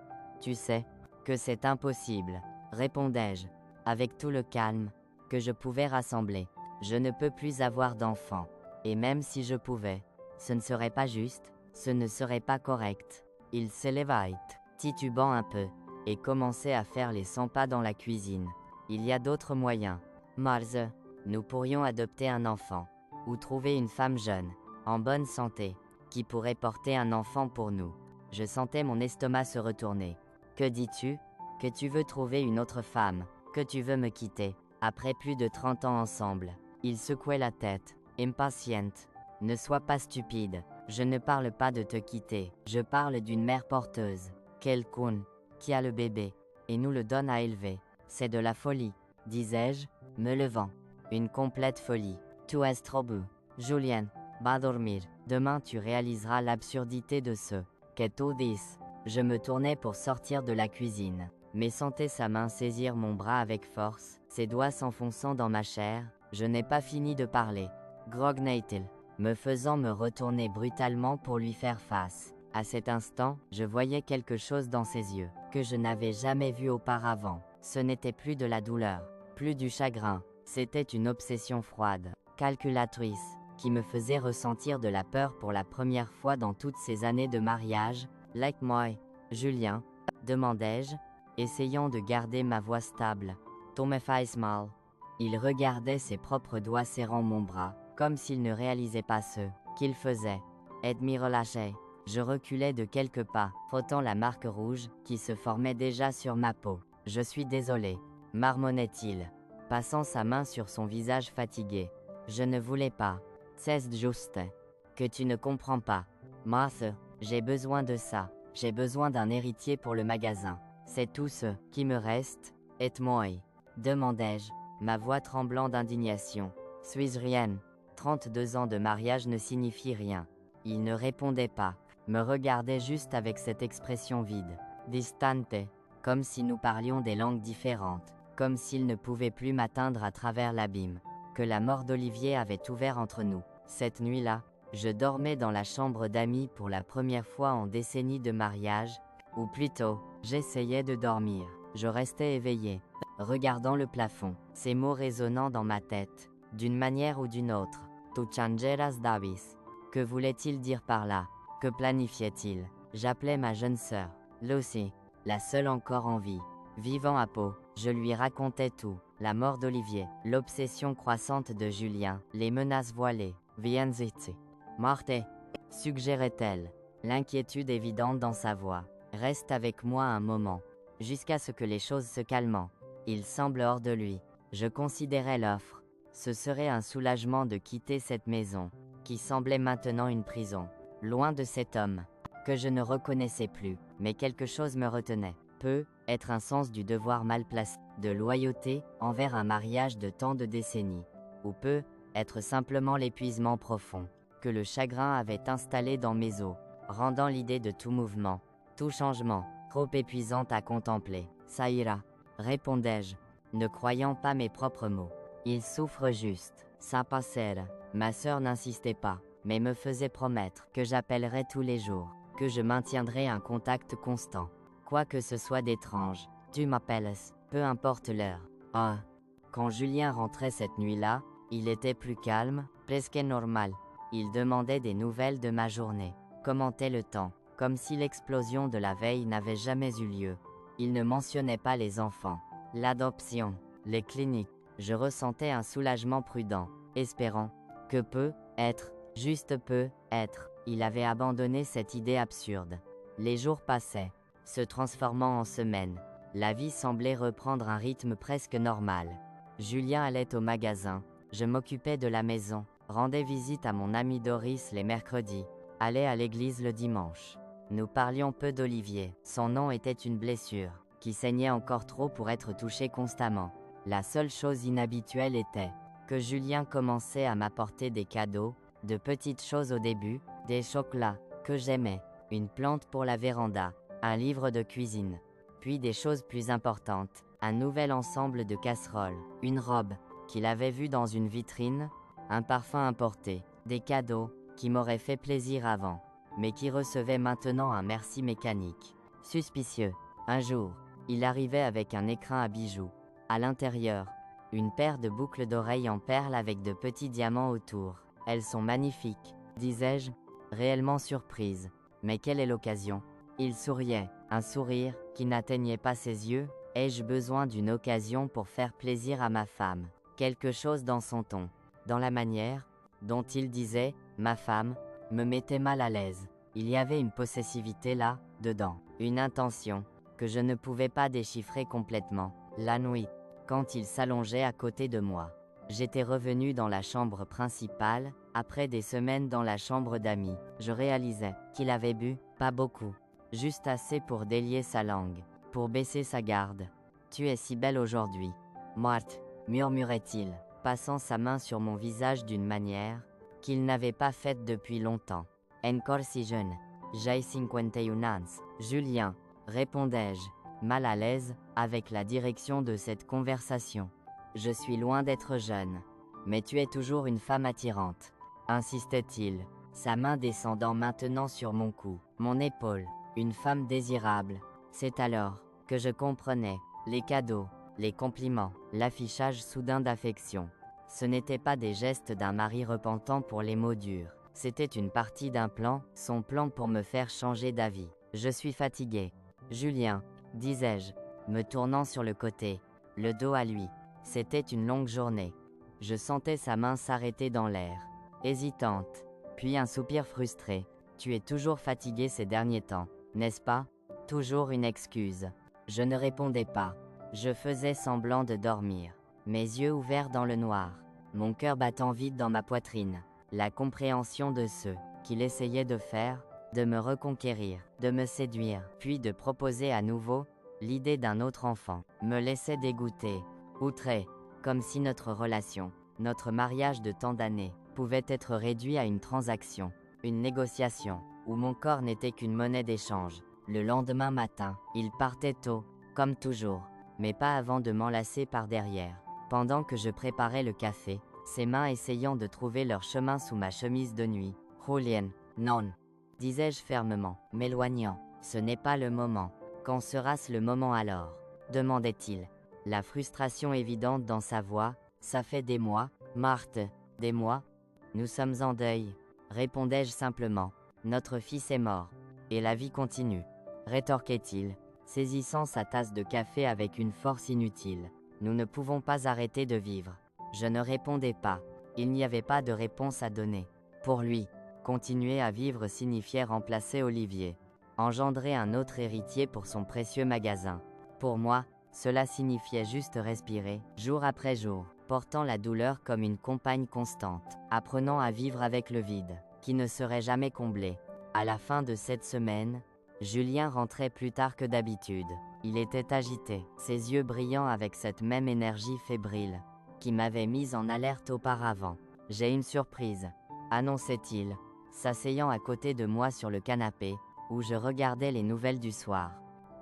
S1: tu sais que c'est impossible, répondais-je, avec tout le calme que je pouvais rassembler. Je ne peux plus avoir d'enfant. Et même si je pouvais, ce ne serait pas juste, ce ne serait pas correct. Il s'éleva, titubant un peu, et commençait à faire les 100 pas dans la cuisine. Il y a d'autres moyens. Marze, nous pourrions adopter un enfant, ou trouver une femme jeune, en bonne santé, qui pourrait porter un enfant pour nous. Je sentais mon estomac se retourner. Que dis-tu? Que tu veux trouver une autre femme, que tu veux me quitter, après plus de 30 ans ensemble. Il secouait la tête, impatiente. Ne sois pas stupide, je ne parle pas de te quitter, je parle d'une mère porteuse, quelqu'un qui a le bébé, et nous le donne à élever. C'est de la folie, disais-je, me levant. Une complète folie. Tu es trop beau. Julien, va dormir. Demain tu réaliseras l'absurdité de ce que tu dis. Je me tournais pour sortir de la cuisine, mais sentais sa main saisir mon bras avec force, ses doigts s'enfonçant dans ma chair. Je n'ai pas fini de parler. Grognait-il, me faisant me retourner brutalement pour lui faire face. À cet instant, je voyais quelque chose dans ses yeux, que je n'avais jamais vu auparavant. Ce n'était plus de la douleur, plus du chagrin, c'était une obsession froide, calculatrice, qui me faisait ressentir de la peur pour la première fois dans toutes ces années de mariage. Like moi, Julien, demandai-je, essayant de garder ma voix stable. Tu me fais mal. Il regardait ses propres doigts serrant mon bras, comme s'il ne réalisait pas ce qu'il faisait. Ed m'y relâchait. Je reculais de quelques pas, frottant la marque rouge qui se formait déjà sur ma peau. Je suis désolé, marmonnait-il, passant sa main sur son visage fatigué. Je ne voulais pas. C'est juste que tu ne comprends pas. Marthe, j'ai besoin de ça. J'ai besoin d'un héritier pour le magasin. C'est tout ce qui me reste. Et moi, demandai-je, ma voix tremblant d'indignation. Suis-je rien? 32 ans de mariage ne signifie rien. Il ne répondait pas, me regardait juste avec cette expression vide, distante, comme si nous parlions des langues différentes, comme s'il ne pouvait plus m'atteindre à travers l'abîme que la mort d'Olivier avait ouvert entre nous. Cette nuit-là, je dormais dans la chambre d'amis pour la première fois en décennies de mariage, ou plutôt, j'essayais de dormir. Je restais éveillé, regardant le plafond, ces mots résonnant dans ma tête, d'une manière ou d'une autre. Tu changeras Davis. Que voulait-il dire par là? Que planifiait-il? J'appelais ma jeune sœur, Lucy, la seule encore en vie. Vivant à Pau, je lui racontais tout. La mort d'Olivier, l'obsession croissante de Julien, les menaces voilées. Vienzite. Morte, suggérait-elle, l'inquiétude évidente dans sa voix. Reste avec moi un moment, jusqu'à ce que les choses se calment. Il semble hors de lui. Je considérais l'offre. Ce serait un soulagement de quitter cette maison, qui semblait maintenant une prison, loin de cet homme, que je ne reconnaissais plus, mais quelque chose me retenait. Peut être un sens du devoir mal placé, de loyauté envers un mariage de tant de décennies, ou peut être simplement l'épuisement profond que le chagrin avait installé dans mes os, rendant l'idée de tout mouvement, tout changement, trop épuisante à contempler. Ça ira, répondais-je, ne croyant pas mes propres mots. Il souffre juste, ça passera. Ma sœur n'insistait pas, mais me faisait promettre que j'appellerais tous les jours, que je maintiendrais un contact constant. Quoi que ce soit d'étrange, tu m'appelles, peu importe l'heure. Ah, quand Julien rentrait cette nuit-là, il était plus calme, presque normal. Il demandait des nouvelles de ma journée, commentait le temps, comme si l'explosion de la veille n'avait jamais eu lieu. Il ne mentionnait pas les enfants, l'adoption, les cliniques. Je ressentais un soulagement prudent, espérant que juste peut être, il avait abandonné cette idée absurde. Les jours passaient, se transformant en semaines. La vie semblait reprendre un rythme presque normal. Julien allait au magasin, je m'occupais de la maison, rendais visite à mon ami Doris les mercredis, allais à l'église le dimanche. Nous parlions peu d'Olivier, son nom était une blessure, qui saignait encore trop pour être touchée constamment. La seule chose inhabituelle était que Julien commençait à m'apporter des cadeaux, de petites choses au début, des chocolats, que j'aimais, une plante pour la véranda, un livre de cuisine, puis des choses plus importantes, un nouvel ensemble de casseroles, une robe, qu'il avait vue dans une vitrine, un parfum importé, des cadeaux, qui m'auraient fait plaisir avant, mais qui recevaient maintenant un merci mécanique. Suspicieux. Un jour, il arrivait avec un écrin à bijoux. À l'intérieur, une paire de boucles d'oreilles en perles avec de petits diamants autour. Elles sont magnifiques, disais-je, réellement surprise. Mais quelle est l'occasion? Il souriait, un sourire qui n'atteignait pas ses yeux. Ai-je besoin d'une occasion pour faire plaisir à ma femme? Quelque chose dans son ton, dans la manière dont il disait « ma femme » me mettait mal à l'aise. Il y avait une possessivité là, dedans, une intention, que je ne pouvais pas déchiffrer complètement. La nuit, quand il s'allongeait à côté de moi, j'étais revenu dans la chambre principale, après des semaines dans la chambre d'amis. Je réalisais qu'il avait bu, pas beaucoup, juste assez pour délier sa langue, pour baisser sa garde. « Tu es si belle aujourd'hui, Marthe » murmurait-il, passant sa main sur mon visage d'une manière qu'il n'avait pas faite depuis longtemps. « Encore si jeune, j'ai 51 ans. » Julien, répondais-je, mal à l'aise avec la direction de cette conversation. « Je suis loin d'être jeune, mais tu es toujours une femme attirante, » insistait-il, sa main descendant maintenant sur mon cou, mon épaule. Une femme désirable. C'est alors que je comprenais les cadeaux, les compliments, l'affichage soudain d'affection. Ce n'étaient pas des gestes d'un mari repentant pour les mots durs. C'était une partie d'un plan, son plan pour me faire changer d'avis. Je suis fatigué. Julien, disais-je, me tournant sur le côté, le dos à lui. C'était une longue journée. Je sentais sa main s'arrêter dans l'air, hésitante, puis un soupir frustré. Tu es toujours fatigué ces derniers temps, n'est-ce pas? Toujours une excuse. Je ne répondais pas. Je faisais semblant de dormir, mes yeux ouverts dans le noir, mon cœur battant vite dans ma poitrine. La compréhension de ce qu'il essayait de faire, de me reconquérir, de me séduire, puis de proposer à nouveau l'idée d'un autre enfant, me laissait dégoûté, outré, comme si notre relation, notre mariage de tant d'années, pouvait être réduit à une transaction, une négociation, où mon corps n'était qu'une monnaie d'échange. Le lendemain matin, il partait tôt, comme toujours, mais pas avant de m'enlacer par derrière. Pendant que je préparais le café, ses mains essayant de trouver leur chemin sous ma chemise de nuit. Julien, non, disais-je fermement, m'éloignant. Ce n'est pas le moment. Quand sera-ce le moment alors? Demandait-il. La frustration évidente dans sa voix. Ça fait des mois, Marthe, des mois. Nous sommes en deuil, répondais-je simplement. Notre fils est mort, et la vie continue, rétorquait-il, saisissant sa tasse de café avec une force inutile. Nous ne pouvons pas arrêter de vivre. Je ne répondais pas. Il n'y avait pas de réponse à donner. Pour lui, continuer à vivre signifiait remplacer Olivier, engendrer un autre héritier pour son précieux magasin. Pour moi, cela signifiait juste respirer, jour après jour, portant la douleur comme une compagne constante, apprenant à vivre avec le vide, qui ne serait jamais comblé. À la fin de cette semaine, Julien rentrait plus tard que d'habitude. Il était agité, ses yeux brillant avec cette même énergie fébrile, qui m'avait mise en alerte auparavant. « J'ai une surprise », annonçait-il, s'asseyant à côté de moi sur le canapé, où je regardais les nouvelles du soir.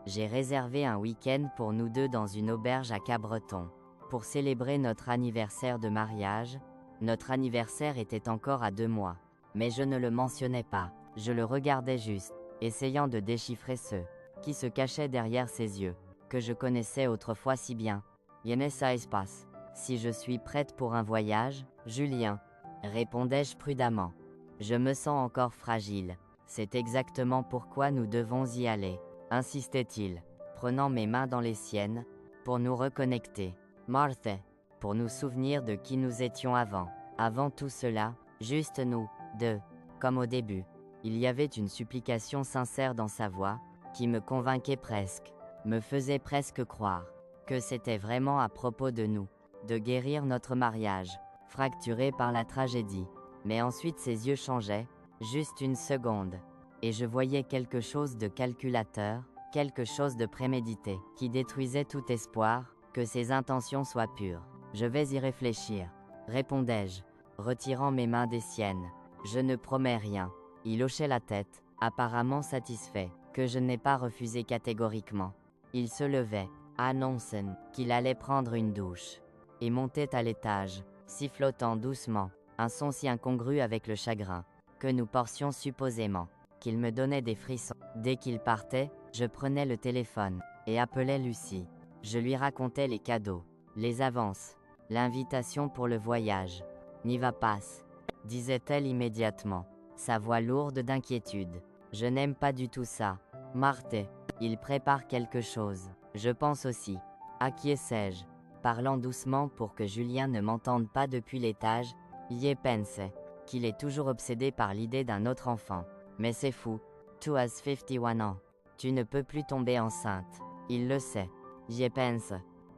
S1: J'ai réservé un week-end pour nous deux dans une auberge à Cabreton. Pour célébrer notre anniversaire de mariage. Notre anniversaire était encore à 2 mois. Mais je ne le mentionnais pas, je le regardais juste, essayant de déchiffrer ce qui se cachait derrière ses yeux, que je connaissais autrefois si bien. Yene ça espace. Si je suis prête pour un voyage, Julien, répondais-je prudemment. Je me sens encore fragile. C'est exactement pourquoi nous devons y aller, insistait-il, prenant mes mains dans les siennes, pour nous reconnecter. Marthe, pour nous souvenir de qui nous étions avant. Avant tout cela, juste nous, deux, comme au début. Il y avait une supplication sincère dans sa voix, qui me convainquait presque, me faisait presque croire, que c'était vraiment à propos de nous, de guérir notre mariage, fracturé par la tragédie. Mais ensuite ses yeux changeaient, juste une seconde, et je voyais quelque chose de calculateur, quelque chose de prémédité, qui détruisait tout espoir, que ses intentions soient pures. Je vais y réfléchir, répondais-je, retirant mes mains des siennes. Je ne promets rien. Il hochait la tête, apparemment satisfait, que je n'ai pas refusé catégoriquement. Il se levait, annonçant qu'il allait prendre une douche, et montait à l'étage, sifflotant doucement, un son si incongru avec le chagrin, que nous portions supposément, qu'il me donnait des frissons. Dès qu'il partait, je prenais le téléphone, et appelais Lucie. Je lui racontais les cadeaux, les avances, l'invitation pour le voyage. N'y va pas, disait-elle immédiatement, sa voix lourde d'inquiétude. Je n'aime pas du tout ça. Marthe, il prépare quelque chose. Je pense aussi. Acquiesçai-je, parlant doucement pour que Julien ne m'entende pas depuis l'étage. Y pense, qu'il est toujours obsédé par l'idée d'un autre enfant. Mais c'est fou. Tu as 51 ans. Tu ne peux plus tomber enceinte. Il le sait. J'y pense.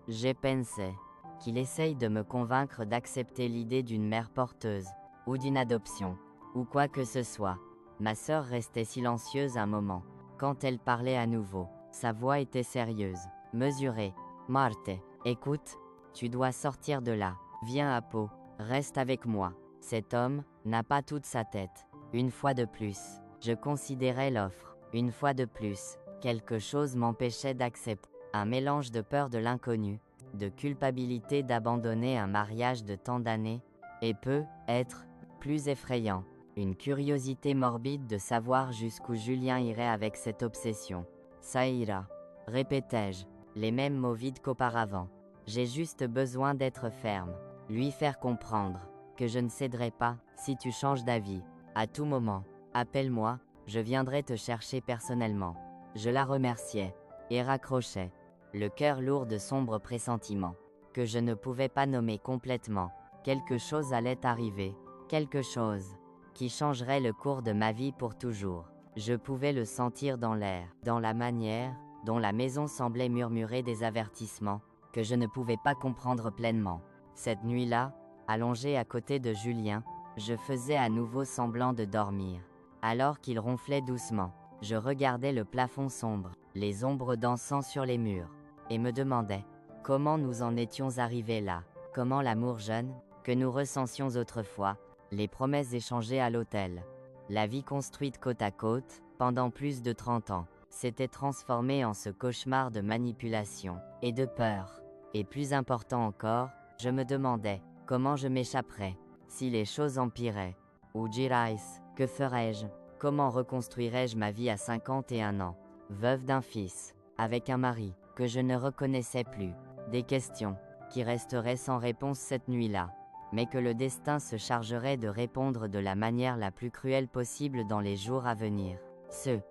S1: J'ai pensé qu'il essaye de me convaincre d'accepter l'idée d'une mère porteuse, ou d'une adoption, ou quoi que ce soit. Ma sœur restait silencieuse un moment. Quand elle parlait à nouveau, sa voix était sérieuse, mesurée. Marthe, écoute, tu dois sortir de là. Viens à Pau, reste avec moi. Cet homme n'a pas toute sa tête. Une fois de plus, je considérais l'offre. Une fois de plus, quelque chose m'empêchait d'accepter. Un mélange de peur de l'inconnu, de culpabilité d'abandonner un mariage de tant d'années, et peut être plus effrayant, une curiosité morbide de savoir jusqu'où Julien irait avec cette obsession. Ça ira, répétais-je, les mêmes mots vides qu'auparavant. J'ai juste besoin d'être ferme, lui faire comprendre que je ne céderai pas. Si tu changes d'avis, à tout moment, appelle-moi, je viendrai te chercher personnellement. Je la remerciais, et raccrochais, le cœur lourd de sombres pressentiments, que je ne pouvais pas nommer complètement. Quelque chose allait arriver. Quelque chose qui changerait le cours de ma vie pour toujours. Je pouvais le sentir dans l'air, dans la manière dont la maison semblait murmurer des avertissements que je ne pouvais pas comprendre pleinement. Cette nuit-là, allongé à côté de Julien, je faisais à nouveau semblant de dormir. Alors qu'il ronflait doucement, je regardais le plafond sombre, les ombres dansant sur les murs, et me demandais comment nous en étions arrivés là, comment l'amour jeune, que nous recensions autrefois, les promesses échangées à l'hôtel, la vie construite côte à côte, pendant plus de 30 ans, s'était transformée en ce cauchemar de manipulation et de peur. Et plus important encore, je me demandais comment je m'échapperais, si les choses empiraient. Ou dirais, que ferais-je? Comment reconstruirais-je ma vie à 51 ans, veuve d'un fils, avec un mari que je ne reconnaissais plus? Des questions qui resteraient sans réponse cette nuit-là, mais que le destin se chargerait de répondre de la manière la plus cruelle possible dans les jours à venir. Ceux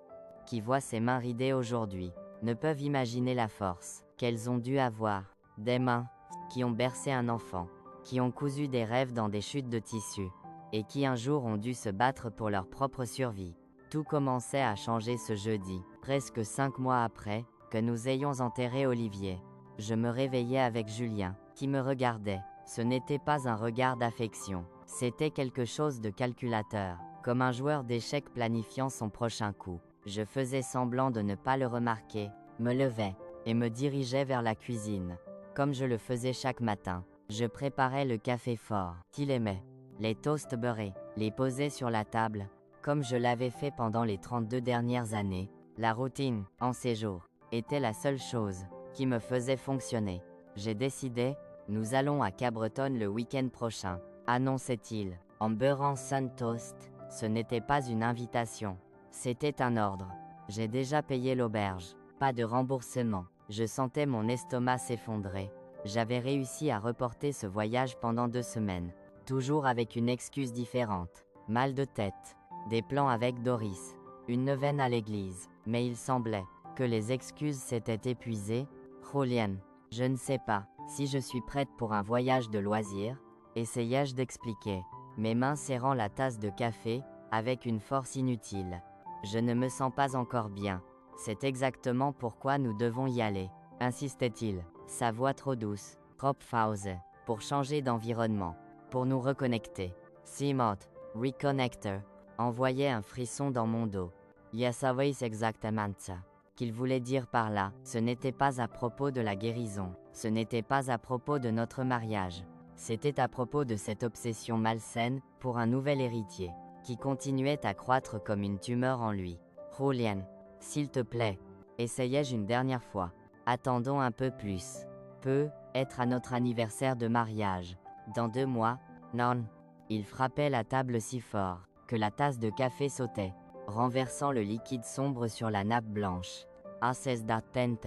S1: qui voient ces mains ridées aujourd'hui ne peuvent imaginer la force qu'elles ont dû avoir. Des mains qui ont bercé un enfant, qui ont cousu des rêves dans des chutes de tissu, et qui un jour ont dû se battre pour leur propre survie. Tout commençait à changer ce jeudi, presque 5 mois après que nous ayons enterré Olivier. Je me réveillais avec Julien, qui me regardait. Ce n'était pas un regard d'affection, c'était quelque chose de calculateur, comme un joueur d'échecs planifiant son prochain coup. Je faisais semblant de ne pas le remarquer, me levais, et me dirigeais vers la cuisine. Comme je le faisais chaque matin, je préparais le café fort qu'il aimait, les toasts beurrés, les posais sur la table, comme je l'avais fait pendant les 32 dernières années. La routine, en ces jours, était la seule chose qui me faisait fonctionner. J'ai décidé, nous allons à Cabreton le week-end prochain, annonçait-il, en beurrant son toast. Ce n'était pas une invitation, c'était un ordre. J'ai déjà payé l'auberge, pas de remboursement. Je sentais mon estomac s'effondrer. J'avais réussi à reporter ce voyage pendant 2 semaines, toujours avec une excuse différente. Mal de tête, des plans avec Doris, une neuvaine à l'église. Mais il semblait que les excuses s'étaient épuisées. Julian, je ne sais pas si je suis prête pour un voyage de loisirs, essayai-je d'expliquer, mes mains serrant la tasse de café, avec une force inutile. Je ne me sens pas encore bien. C'est exactement pourquoi nous devons y aller, insistait-il, sa voix trop douce, trop fausse, pour changer d'environnement, pour nous reconnecter. Simot, reconnector, envoyait un frisson dans mon dos. Ya savais exactement ça. Qu'il voulait dire par là, ce n'était pas à propos de la guérison, ce n'était pas à propos de notre mariage. C'était à propos de cette obsession malsaine pour un nouvel héritier, qui continuait à croître comme une tumeur en lui. Julian, s'il te plaît, essayai-je une dernière fois. Attendons un peu plus. Peut être à notre anniversaire de mariage. Dans 2 mois, non. Il frappait la table si fort que la tasse de café sautait, renversant le liquide sombre sur la nappe blanche. Haces d'attente.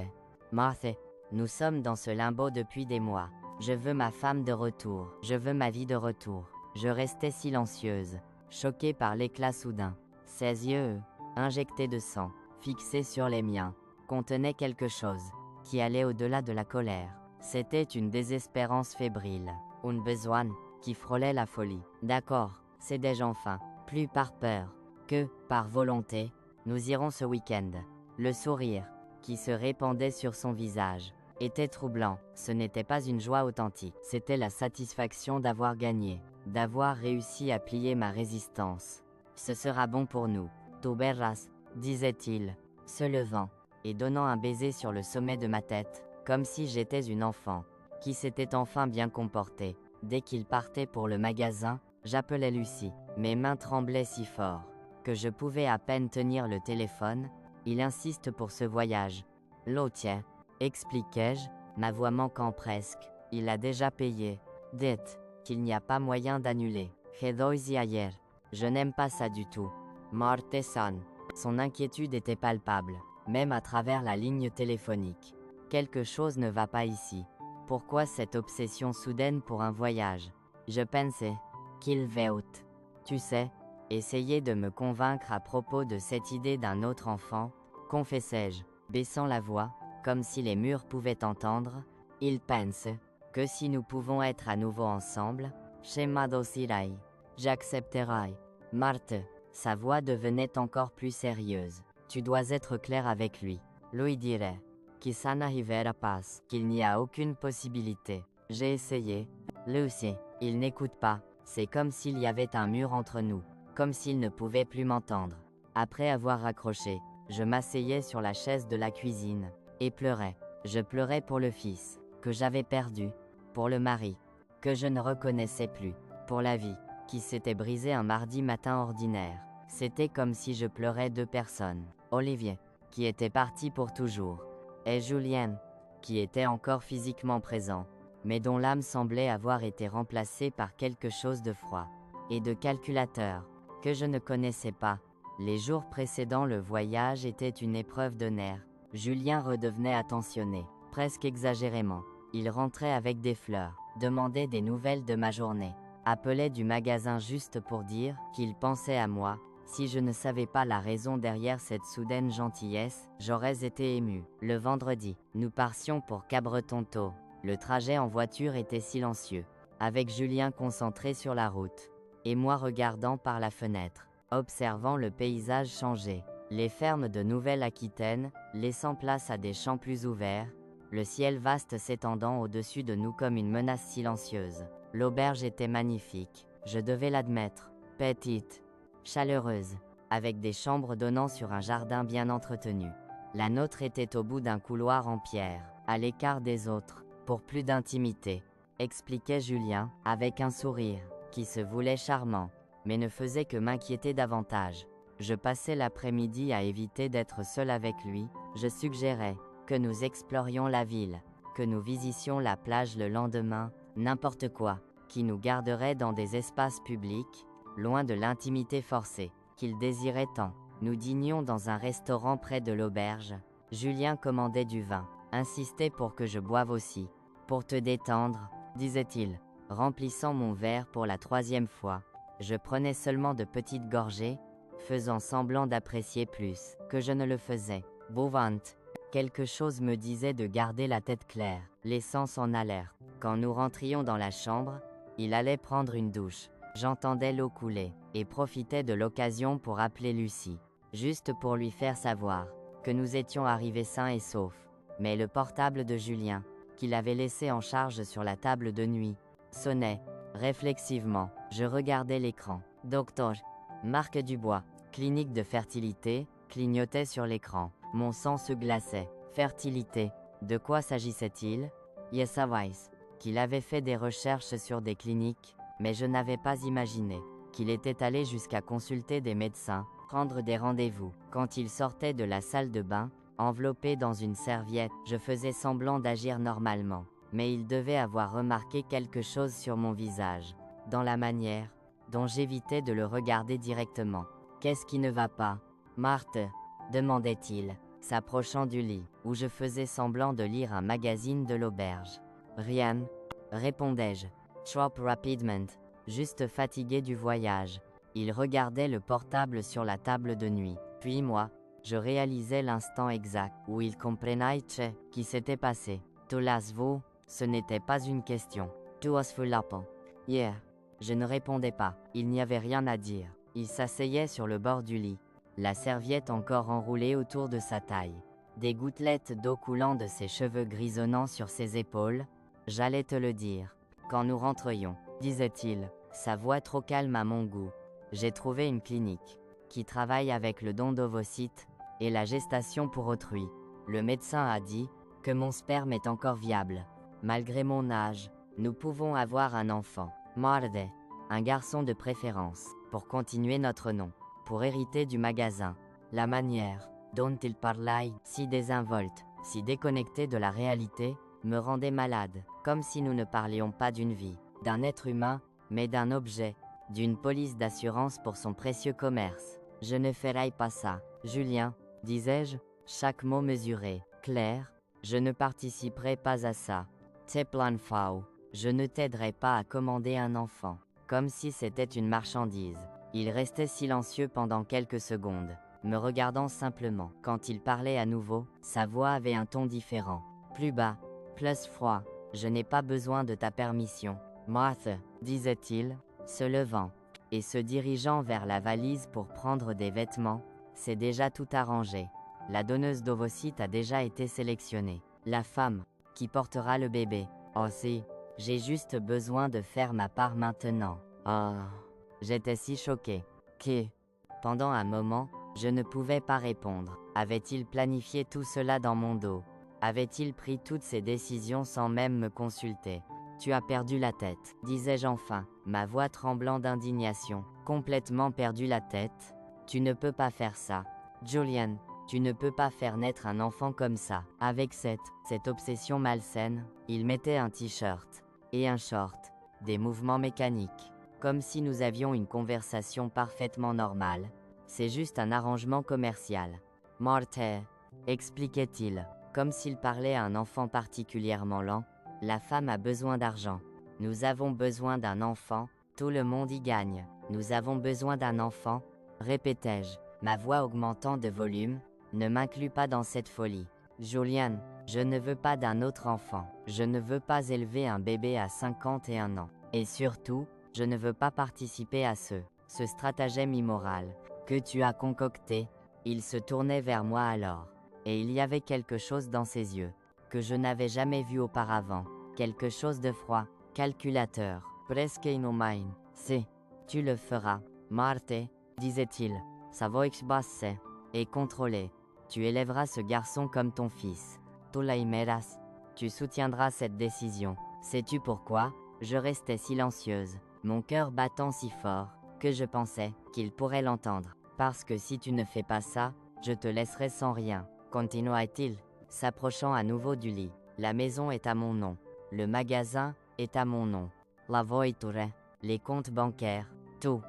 S1: Marthe, nous sommes dans ce limbo depuis des mois. Je veux ma femme de retour. Je veux ma vie de retour. Je restais silencieuse, choquée par l'éclat soudain. Ses yeux, injectés de sang, fixés sur les miens, contenaient quelque chose qui allait au-delà de la colère. C'était une désespérance fébrile, un besoin qui frôlait la folie. D'accord, cédai-je enfin, plus par peur que par volonté. Nous irons ce week-end. Le sourire qui se répandait sur son visage était troublant. Ce n'était pas une joie authentique, c'était la satisfaction d'avoir gagné, d'avoir réussi à plier ma résistance. Ce sera bon pour nous. Tu verras, disait-il, se levant et donnant un baiser sur le sommet de ma tête, comme si j'étais une enfant qui s'était enfin bien comportée. Dès qu'il partait pour le magasin, j'appelais Lucie. Mes mains tremblaient si fort que je pouvais à peine tenir le téléphone. Il insiste pour ce voyage. L'autre, expliquai-je, ma voix manquant presque. Il a déjà payé. Dites qu'il n'y a pas moyen d'annuler. Quedóis ayer. Je n'aime pas ça du tout. Morteson. Son inquiétude était palpable, même à travers la ligne téléphonique. Quelque chose ne va pas ici. Pourquoi cette obsession soudaine pour un voyage? Je pensais qu'il veut. Tu sais, essayer de me convaincre à propos de cette idée d'un autre enfant, confessai-je, baissant la voix, comme si les murs pouvaient entendre. Il pense que si nous pouvons être à nouveau ensemble, Schéma d'Osirai. J'accepterai. Marthe. Sa voix devenait encore plus sérieuse. Tu dois être clair avec lui. Lui dirait. Kisana Hivera passe. Qu'il n'y a aucune possibilité. J'ai essayé. Lucy. Il n'écoute pas. C'est comme s'il y avait un mur entre nous. Comme s'il ne pouvait plus m'entendre. Après avoir raccroché, je m'asseyais sur la chaise de la cuisine. Et pleurais. Je pleurais pour le fils. Que j'avais perdu. Pour le mari. Que je ne reconnaissais plus. Pour la vie. Qui s'était brisée un mardi matin ordinaire. C'était comme si je pleurais deux personnes. Olivier. Qui était parti pour toujours. Et Julien. Qui était encore physiquement présent. Mais dont l'âme semblait avoir été remplacée par quelque chose de froid. Et de calculateur. Que je ne connaissais pas. Les jours précédant le voyage étaient une épreuve de nerfs. Julien redevenait attentionné. Presque exagérément. Il rentrait avec des fleurs. Demandait des nouvelles de ma journée. Appelait du magasin juste pour dire qu'il pensait à moi. Si je ne savais pas la raison derrière cette soudaine gentillesse, j'aurais été ému. Le vendredi, nous partions pour Cabreton-Taux. Le trajet en voiture était silencieux, avec Julien concentré sur la route, et moi regardant par la fenêtre, observant le paysage changer, les fermes de Nouvelle-Aquitaine, laissant place à des champs plus ouverts, le ciel vaste s'étendant au-dessus de nous comme une menace silencieuse. L'auberge était magnifique, je devais l'admettre, petite, chaleureuse, avec des chambres donnant sur un jardin bien entretenu. La nôtre était au bout d'un couloir en pierre, à l'écart des autres, pour plus d'intimité, expliquait Julien, avec un sourire, qui se voulait charmant, mais ne faisait que m'inquiéter davantage. Je passais l'après-midi à éviter d'être seul avec lui, je suggérais que nous explorions la ville, que nous visitions la plage le lendemain, n'importe quoi, qui nous garderait dans des espaces publics, loin de l'intimité forcée, qu'il désirait tant. Nous dînions dans un restaurant près de l'auberge. Julien commandait du vin, insistait pour que je boive aussi. Pour te détendre, disait-il, remplissant mon verre pour la 3e fois. Je prenais seulement de petites gorgées, faisant semblant d'apprécier plus que je ne le faisais. Bouvante. Quelque chose me disait de garder la tête claire, l'essence en alerte. Quand nous rentrions dans la chambre, il allait prendre une douche. J'entendais l'eau couler, et profitais de l'occasion pour appeler Lucie, juste pour lui faire savoir que nous étions arrivés sains et saufs. Mais le portable de Julien, qu'il avait laissé en charge sur la table de nuit, sonnait. Réflexivement, je regardais l'écran. Docteur Marc Dubois, clinique de fertilité, clignotait sur l'écran. Mon sang se glaçait. Fertilité. De quoi s'agissait-il? Yes, qu'il avait fait des recherches sur des cliniques, mais je n'avais pas imaginé qu'il était allé jusqu'à consulter des médecins, prendre des rendez-vous. Quand il sortait de la salle de bain, enveloppé dans une serviette, je faisais semblant d'agir normalement, mais il devait avoir remarqué quelque chose sur mon visage, dans la manière dont j'évitais de le regarder directement. Qu'est-ce qui ne va pas, Marthe? Demandait-il, s'approchant du lit, où je faisais semblant de lire un magazine de l'auberge. Rien, répondais-je. Trop rapidement, juste fatigué du voyage. Il regardait le portable sur la table de nuit. Puis moi, je réalisais l'instant exact où il comprenait ce qui s'était passé. Tu l'as vu? Ce n'était pas une question. Tu as vu l'appel? Yeah. Je ne répondais pas. Il n'y avait rien à dire. Il s'asseyait sur le bord du lit, la serviette encore enroulée autour de sa taille. Des gouttelettes d'eau coulant de ses cheveux grisonnant sur ses épaules. J'allais te le dire. Quand nous rentrions, disait-il, sa voix trop calme à mon goût. J'ai trouvé une clinique qui travaille avec le don d'ovocytes et la gestation pour autrui. Le médecin a dit que mon sperme est encore viable. Malgré mon âge, nous pouvons avoir un enfant. Marde, un garçon de préférence, pour continuer notre nom, pour hériter du magasin. La manière dont il parlait, si désinvolte, si déconnecté de la réalité, me rendait malade, comme si nous ne parlions pas d'une vie, d'un être humain, mais d'un objet, d'une police d'assurance pour son précieux commerce. Je ne ferai pas ça, Julien, disais-je, chaque mot mesuré, clair. Je ne participerai pas à ça. Te plan faux. Je ne t'aiderai pas à commander un enfant, comme si c'était une marchandise. Il restait silencieux pendant quelques secondes, me regardant simplement. Quand il parlait à nouveau, sa voix avait un ton différent. Plus bas, plus froid. Je n'ai pas besoin de ta permission. Marthe, disait-il, se levant, et se dirigeant vers la valise pour prendre des vêtements. C'est déjà tout arrangé. La donneuse d'ovocytes a déjà été sélectionnée. La femme, qui portera le bébé. Oh si, j'ai juste besoin de faire ma part maintenant. Oh, j'étais si choquée. Que, pendant un moment, je ne pouvais pas répondre. Avait-il planifié tout cela dans mon dos? Avait-il pris toutes ces décisions sans même me consulter? Tu as perdu la tête, disais-je enfin, ma voix tremblant d'indignation. Complètement perdu la tête? Tu ne peux pas faire ça. Julian, tu ne peux pas faire naître un enfant comme ça. Avec cette obsession malsaine, il mettait un t-shirt et un short, des mouvements mécaniques, comme si nous avions une conversation parfaitement normale. C'est juste un arrangement commercial. Marthe, expliquait-il, comme s'il parlait à un enfant particulièrement lent. La femme a besoin d'argent. Nous avons besoin d'un enfant, tout le monde y gagne. Nous avons besoin d'un enfant, répétai-je, ma voix augmentant de volume. Ne m'inclus pas dans cette folie. Julian, je ne veux pas d'un autre enfant. Je ne veux pas élever un bébé à 51 ans. Et surtout, je ne veux pas participer à ce stratagème immoral que tu as concocté. Il se tournait vers moi alors, et il y avait quelque chose dans ses yeux que je n'avais jamais vu auparavant, quelque chose de froid, calculateur, presque inhumain. C'est, tu le feras, Marthe, disait-il, sa voix basse et contrôlée. Tu élèveras ce garçon comme ton fils. Tu l'aimeras. Tu soutiendras cette décision. Sais-tu pourquoi? Je restais silencieuse, mon cœur battant si fort que je pensais qu'il pourrait l'entendre. Parce que si tu ne fais pas ça, je te laisserai sans rien, continua-t-il, s'approchant à nouveau du lit. La maison est à mon nom. Le magasin est à mon nom. La voiture, les comptes bancaires, tout.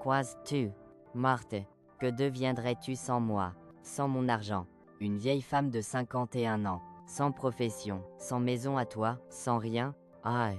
S1: Quoi-tu, Marthe? Que deviendrais-tu sans moi, sans mon argent? Une vieille femme de 51 ans, sans profession, sans maison à toi, sans rien? Ah,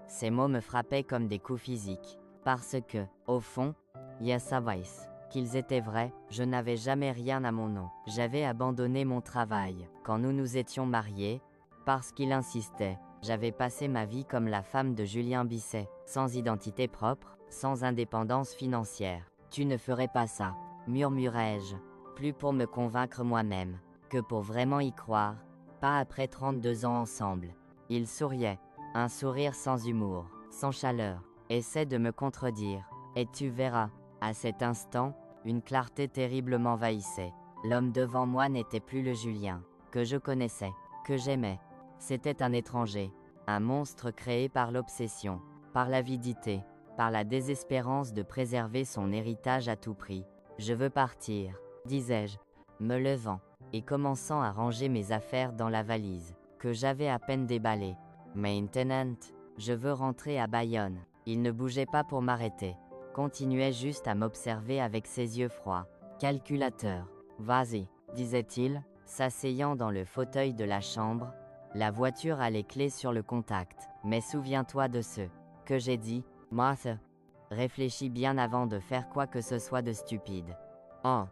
S1: ces mots me frappaient comme des coups physiques. Parce que, au fond, je savais qu'ils étaient vrais, je n'avais jamais rien à mon nom. J'avais abandonné mon travail quand nous nous étions mariés, parce qu'il insistait. J'avais passé ma vie comme la femme de Julien Bisset, sans identité propre, sans indépendance financière. Tu ne ferais pas ça, murmurai-je, plus pour me convaincre moi-même, que pour vraiment y croire, pas après 32 ans ensemble. Il souriait, un sourire sans humour, sans chaleur, essaie de me contredire, et tu verras. À cet instant, une clarté terrible m'envahissait. L'homme devant moi n'était plus le Julien que je connaissais, que j'aimais. C'était un étranger, un monstre créé par l'obsession, par l'avidité, par la désespérance de préserver son héritage à tout prix. Je veux partir, disais-je, me levant, et commençant à ranger mes affaires dans la valise, que j'avais à peine déballée. Maintenant, je veux rentrer à Bayonne. Il ne bougeait pas pour m'arrêter, continuait juste à m'observer avec ses yeux froids. Calculateur, vas-y, disait-il, s'asseyant dans le fauteuil de la chambre. La voiture a les clés sur le contact, mais souviens-toi de ce que j'ai dit, Martha. Réfléchis bien avant de faire quoi que ce soit de stupide. Oh,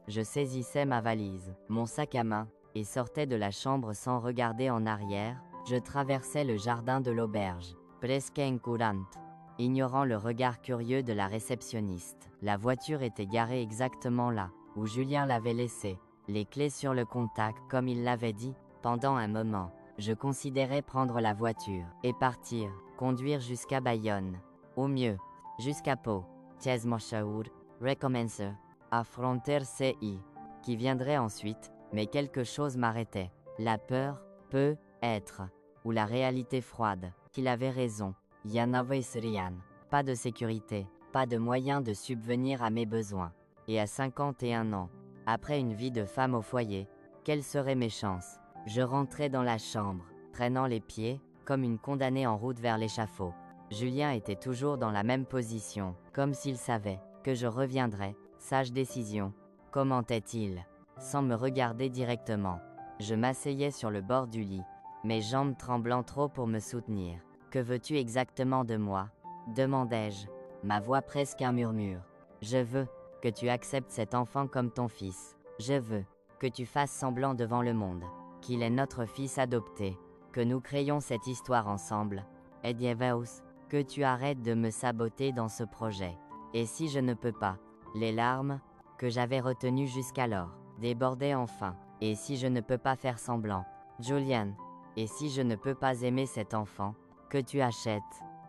S1: je saisissais ma valise, mon sac à main, et sortais de la chambre sans regarder en arrière. Je traversais le jardin de l'auberge, presque incurante, ignorant le regard curieux de la réceptionniste. La voiture était garée exactement là, où Julien l'avait laissée, les clés sur le contact comme il l'avait dit. Pendant un moment, je considérais prendre la voiture et partir, conduire jusqu'à Bayonne. Au mieux, jusqu'à Pau. Tiesmochaour, recommencer, affronter CI, qui viendrait ensuite, mais quelque chose m'arrêtait. La peur, peut être, ou la réalité froide, qu'il avait raison. Yanavais rien. Pas de sécurité, pas de moyen de subvenir à mes besoins. Et à 51 ans, après une vie de femme au foyer, quelles seraient mes chances? Je rentrais dans la chambre, traînant les pieds, comme une condamnée en route vers l'échafaud. Julien était toujours dans la même position, comme s'il savait que je reviendrais. Sage décision, commentait-il, sans me regarder directement. Je m'asseyais sur le bord du lit, mes jambes tremblant trop pour me soutenir. Que veux-tu exactement de moi? Demandai-je, ma voix presque un murmure. Je veux que tu acceptes cet enfant comme ton fils. Je veux que tu fasses semblant devant le monde qu'il est notre fils adopté, que nous créions cette histoire ensemble. Edieveus, Que tu arrêtes de me saboter dans ce projet. Et si je ne peux pas? Les larmes, que j'avais retenues jusqu'alors, débordaient enfin. Et si je ne peux pas faire semblant? Julian, et si je ne peux pas aimer cet enfant que tu achètes?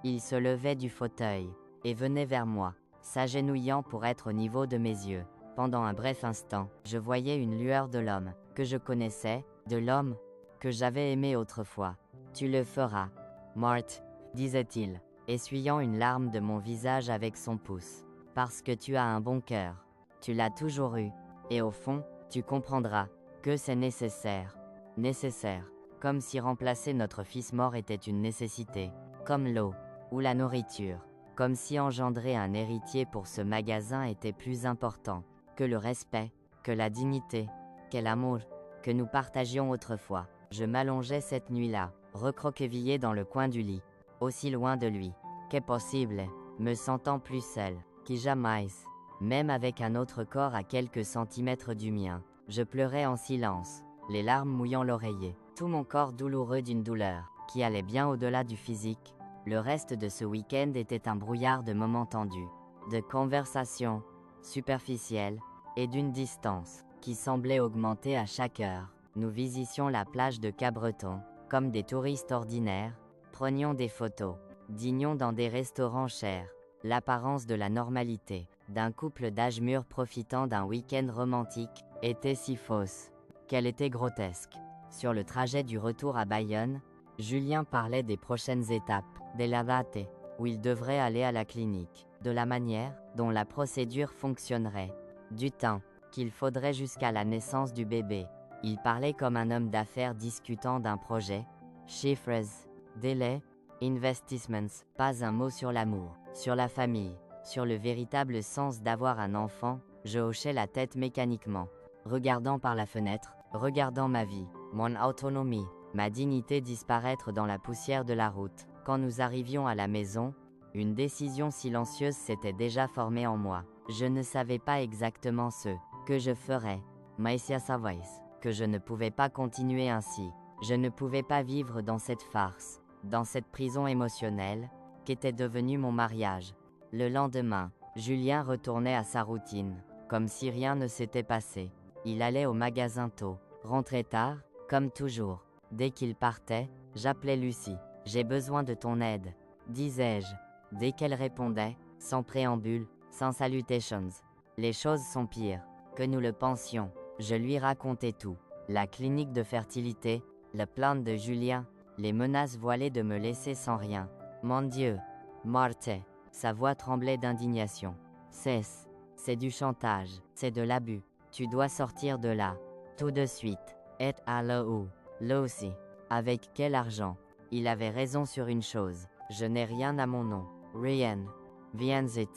S1: Il se levait du fauteuil et venait vers moi, s'agenouillant pour être au niveau de mes yeux. Pendant un bref instant, je voyais une lueur de l'homme que je connaissais, de l'homme que j'avais aimé autrefois. Tu le feras, Mart, disait-il, essuyant une larme de mon visage avec son pouce. Parce que tu as un bon cœur. Tu l'as toujours eu. Et au fond, tu comprendras que c'est nécessaire. Nécessaire. Comme si remplacer notre fils mort était une nécessité. Comme l'eau ou la nourriture. Comme si engendrer un héritier pour ce magasin était plus important que le respect, que la dignité, que l'amour que nous partagions autrefois. Je m'allongeais cette nuit-là, recroquevillé dans le coin du lit, aussi loin de lui qu'est possible, me sentant plus seul que jamais. Même avec un autre corps à quelques centimètres du mien, je pleurais en silence, les larmes mouillant l'oreiller. Tout mon corps douloureux d'une douleur qui allait bien au-delà du physique. Le reste de ce week-end était un brouillard de moments tendus, de conversations superficielles et d'une distance qui semblait augmenter à chaque heure. Nous visitions la plage de Cabreton, comme des touristes ordinaires, prenions des photos, dînions dans des restaurants chers. L'apparence de la normalité, d'un couple d'âge mûr profitant d'un week-end romantique, était si fausse qu'elle était grotesque. Sur le trajet du retour à Bayonne, Julien parlait des prochaines étapes, des lavates, où il devrait aller à la clinique, de la manière dont la procédure fonctionnerait, du temps qu'il faudrait jusqu'à la naissance du bébé. Il parlait comme un homme d'affaires discutant d'un projet. Chiffres, délais, investissements, pas un mot sur l'amour, sur la famille, sur le véritable sens d'avoir un enfant. Je hochais la tête mécaniquement, regardant par la fenêtre, regardant ma vie, mon autonomie, ma dignité disparaître dans la poussière de la route. Quand nous arrivions à la maison, une décision silencieuse s'était déjà formée en moi. Je ne savais pas exactement ce que je ferais, mais si à savais que je ne pouvais pas continuer ainsi. Je ne pouvais pas vivre dans cette farce, dans cette prison émotionnelle, qu'était devenu mon mariage. Le lendemain, Julien retournait à sa routine, comme si rien ne s'était passé. Il allait au magasin tôt, rentrait tard, comme toujours. Dès qu'il partait, j'appelais Lucie. « J'ai besoin de ton aide », disais-je. Dès qu'elle répondait, sans préambule, sans salutations. « Les choses sont pires que nous le pensions ». Je lui racontais tout. La clinique de fertilité, le plan de Julien, les menaces voilées de me laisser sans rien. Mon Dieu, Marthe, sa voix tremblait d'indignation. C'est du chantage, c'est de l'abus. Tu dois sortir de là, tout de suite. Et à là où? Là aussi. Avec quel argent? Il avait raison sur une chose. Je n'ai rien à mon nom. Rien. Viens-y.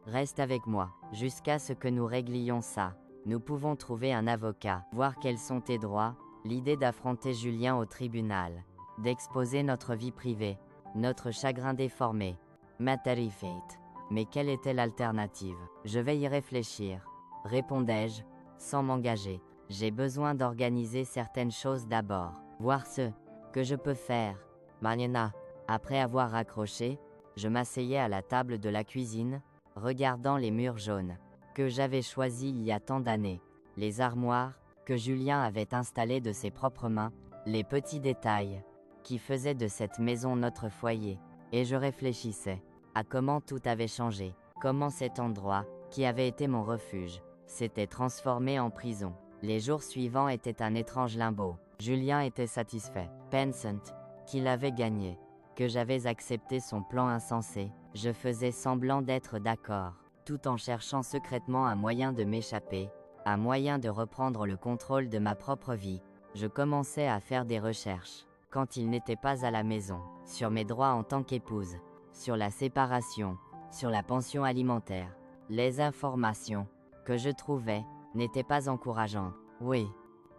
S1: Reste avec moi, jusqu'à ce que nous réglions ça. Nous pouvons trouver un avocat, voir quels sont tes droits. L'idée d'affronter Julien au tribunal, d'exposer notre vie privée, notre chagrin déformé, m'atterrifate. Mais quelle était l'alternative? Je vais y réfléchir, répondais-je, sans m'engager. J'ai besoin d'organiser certaines choses d'abord, voir ce que je peux faire. Mariana, après avoir raccroché, je m'asseyais à la table de la cuisine, regardant les murs jaunes que j'avais choisis il y a tant d'années, les armoires que Julien avait installées de ses propres mains, les petits détails qui faisaient de cette maison notre foyer, et je réfléchissais à comment tout avait changé, comment cet endroit, qui avait été mon refuge, s'était transformé en prison. Les jours suivants étaient un étrange limbo. Julien était satisfait, pensant qu'il avait gagné, que j'avais accepté son plan insensé. Je faisais semblant d'être d'accord, tout en cherchant secrètement un moyen de m'échapper, un moyen de reprendre le contrôle de ma propre vie. Je commençais à faire des recherches, quand il n'était pas à la maison, sur mes droits en tant qu'épouse, sur la séparation, sur la pension alimentaire. Les informations que je trouvais n'étaient pas encourageantes. Oui,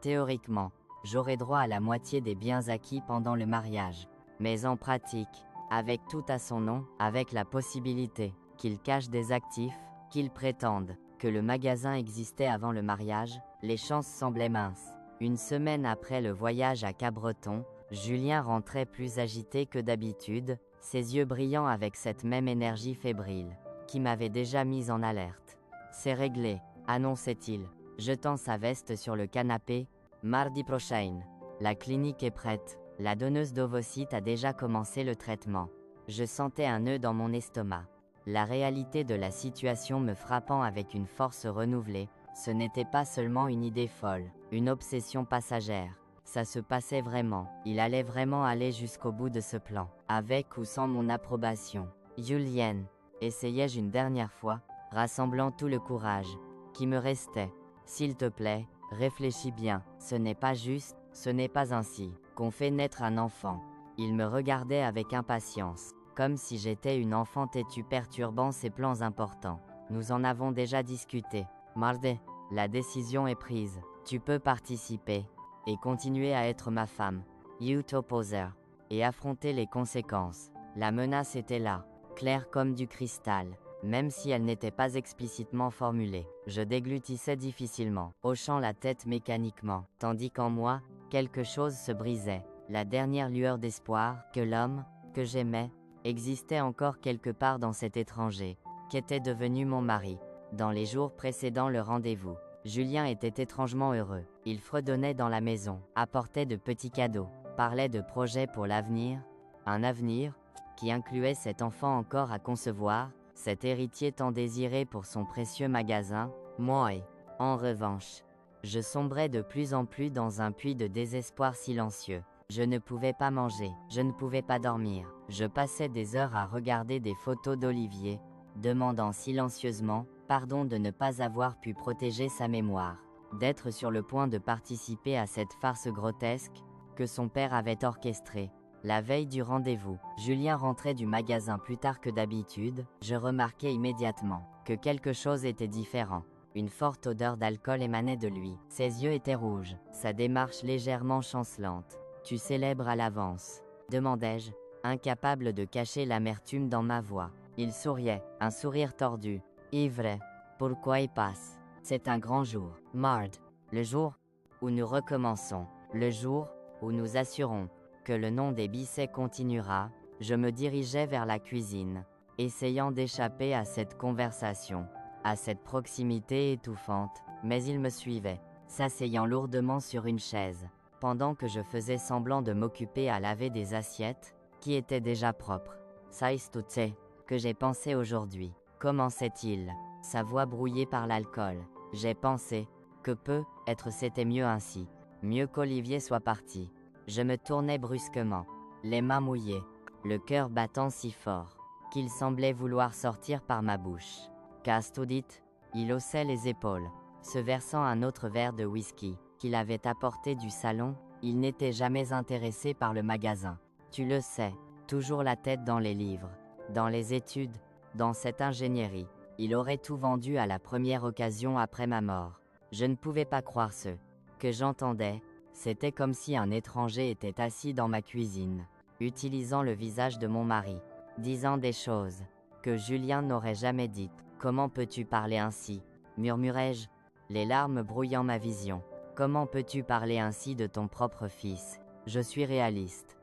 S1: théoriquement, j'aurais droit à la moitié des biens acquis pendant le mariage, mais en pratique, avec tout à son nom, avec la possibilité qu'il cache des actifs, qu'il prétende que le magasin existait avant le mariage, les chances semblaient minces. Une semaine après le voyage à Cabreton, Julien rentrait plus agité que d'habitude, ses yeux brillants avec cette même énergie fébrile, qui m'avait déjà mise en alerte. C'est réglé, annonçait-il, jetant sa veste sur le canapé. Mardi prochain. La clinique est prête, la donneuse d'ovocytes a déjà commencé le traitement. Je sentais un nœud dans mon estomac. La réalité de la situation me frappant avec une force renouvelée, ce n'était pas seulement une idée folle, une obsession passagère. Ça se passait vraiment, il allait vraiment aller jusqu'au bout de ce plan, avec ou sans mon approbation. Julien, essayai-je une dernière fois, rassemblant tout le courage qui me restait. S'il te plaît, réfléchis bien, ce n'est pas juste, ce n'est pas ainsi qu'on fait naître un enfant. Il me regardait avec impatience, comme si j'étais une enfant têtue perturbant ses plans importants. Nous en avons déjà discuté. Mardi, la décision est prise. Tu peux participer et continuer à être ma femme, Utoposer, et affronter les conséquences. La menace était là, claire comme du cristal, même si elle n'était pas explicitement formulée. Je déglutissais difficilement, hochant la tête mécaniquement, tandis qu'en moi, quelque chose se brisait. La dernière lueur d'espoir que l'homme, que j'aimais, existait encore quelque part dans cet étranger, qu'était devenu mon mari. Dans les jours précédant le rendez-vous, Julien était étrangement heureux. Il fredonnait dans la maison, apportait de petits cadeaux, parlait de projets pour l'avenir, un avenir qui incluait cet enfant encore à concevoir, cet héritier tant désiré pour son précieux magasin. Moi, en revanche, je sombrais de plus en plus dans un puits de désespoir silencieux. Je ne pouvais pas manger, je ne pouvais pas dormir. Je passais des heures à regarder des photos d'Olivier, demandant silencieusement pardon de ne pas avoir pu protéger sa mémoire, d'être sur le point de participer à cette farce grotesque que son père avait orchestrée. La veille du rendez-vous, Julien rentrait du magasin plus tard que d'habitude. Je remarquai immédiatement que quelque chose était différent. Une forte odeur d'alcool émanait de lui. Ses yeux étaient rouges, sa démarche légèrement chancelante. « Tu célèbres à l'avance ?» demandai-je, incapable de cacher l'amertume dans ma voix. Il souriait, un sourire tordu. « Ivre, pourquoi il passe? C'est un grand jour, Mard. Le jour où nous recommençons, le jour où nous assurons que le nom des Bisset continuera. » Je me dirigeais vers la cuisine, essayant d'échapper à cette conversation, à cette proximité étouffante, mais il me suivait, s'asseyant lourdement sur une chaise, pendant que je faisais semblant de m'occuper à laver des assiettes, qui étaient déjà propres. « Sais tout c'est que j'ai pensé aujourd'hui. » Commençait-il, sa voix brouillée par l'alcool. J'ai pensé que peut-être c'était mieux ainsi, mieux qu'Olivier soit parti. Je me tournai brusquement, les mains mouillées, le cœur battant si fort, qu'il semblait vouloir sortir par ma bouche. Qu'as-tu tout dit? Il haussait les épaules, se versant un autre verre de whisky, qu'il avait apporté du salon. Il n'était jamais intéressé par le magasin. Tu le sais, toujours la tête dans les livres, dans les études, dans cette ingénierie. Il aurait tout vendu à la première occasion après ma mort. Je ne pouvais pas croire ce que j'entendais. C'était comme si un étranger était assis dans ma cuisine, utilisant le visage de mon mari, disant des choses que Julien n'aurait jamais dites. « Comment peux-tu parler ainsi ?» murmurai-je, les larmes brouillant ma vision. « Comment peux-tu parler ainsi de ton propre fils? Je suis réaliste. »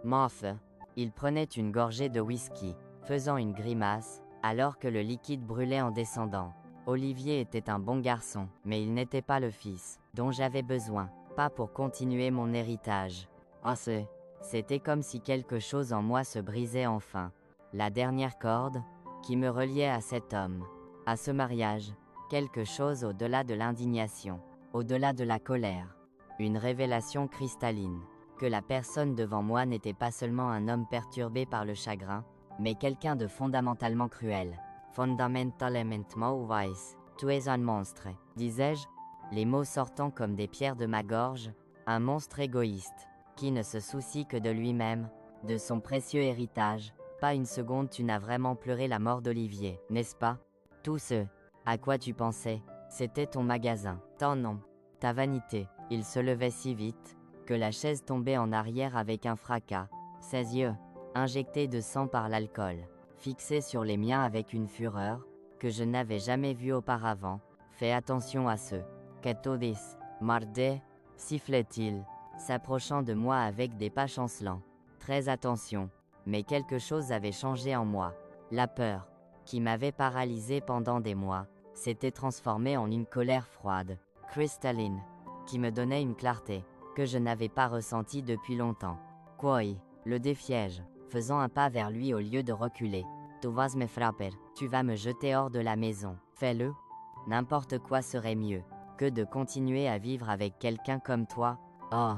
S1: Mof. Il prenait une gorgée de whisky, faisant une grimace, alors que le liquide brûlait en descendant. Olivier était un bon garçon, mais il n'était pas le fils dont j'avais besoin, pas pour continuer mon héritage. Ah, c'était comme si quelque chose en moi se brisait enfin. La dernière corde qui me reliait à cet homme, à ce mariage, quelque chose au-delà de l'indignation, au-delà de la colère. Une révélation cristalline, que la personne devant moi n'était pas seulement un homme perturbé par le chagrin, mais quelqu'un de fondamentalement cruel. Fondamentalement wise. Tu es un monstre, disais-je, les mots sortant comme des pierres de ma gorge. Un monstre égoïste, qui ne se soucie que de lui-même, de son précieux héritage. Pas une seconde tu n'as vraiment pleuré la mort d'Olivier, n'est-ce pas? Tout ce à quoi tu pensais, c'était ton magasin, ton nom, ta vanité. Il se levait si vite, que la chaise tombait en arrière avec un fracas. Ses yeux, injectés de sang par l'alcool, fixés sur les miens avec une fureur que je n'avais jamais vue auparavant. Fais attention à ce qu'Atodis, Marde, sifflait-il, s'approchant de moi avec des pas chancelants. Très attention, Mais quelque chose avait changé en moi. La peur, qui m'avait paralysé pendant des mois, s'était transformée en une colère froide, cristalline, qui me donnait une clarté que je n'avais pas ressentie depuis longtemps. Quoi, le défiai-je, faisant un pas vers lui au lieu de reculer. Tu vas me frapper, tu vas me jeter hors de la maison. Fais-le. N'importe quoi serait mieux que de continuer à vivre avec quelqu'un comme toi. Oh,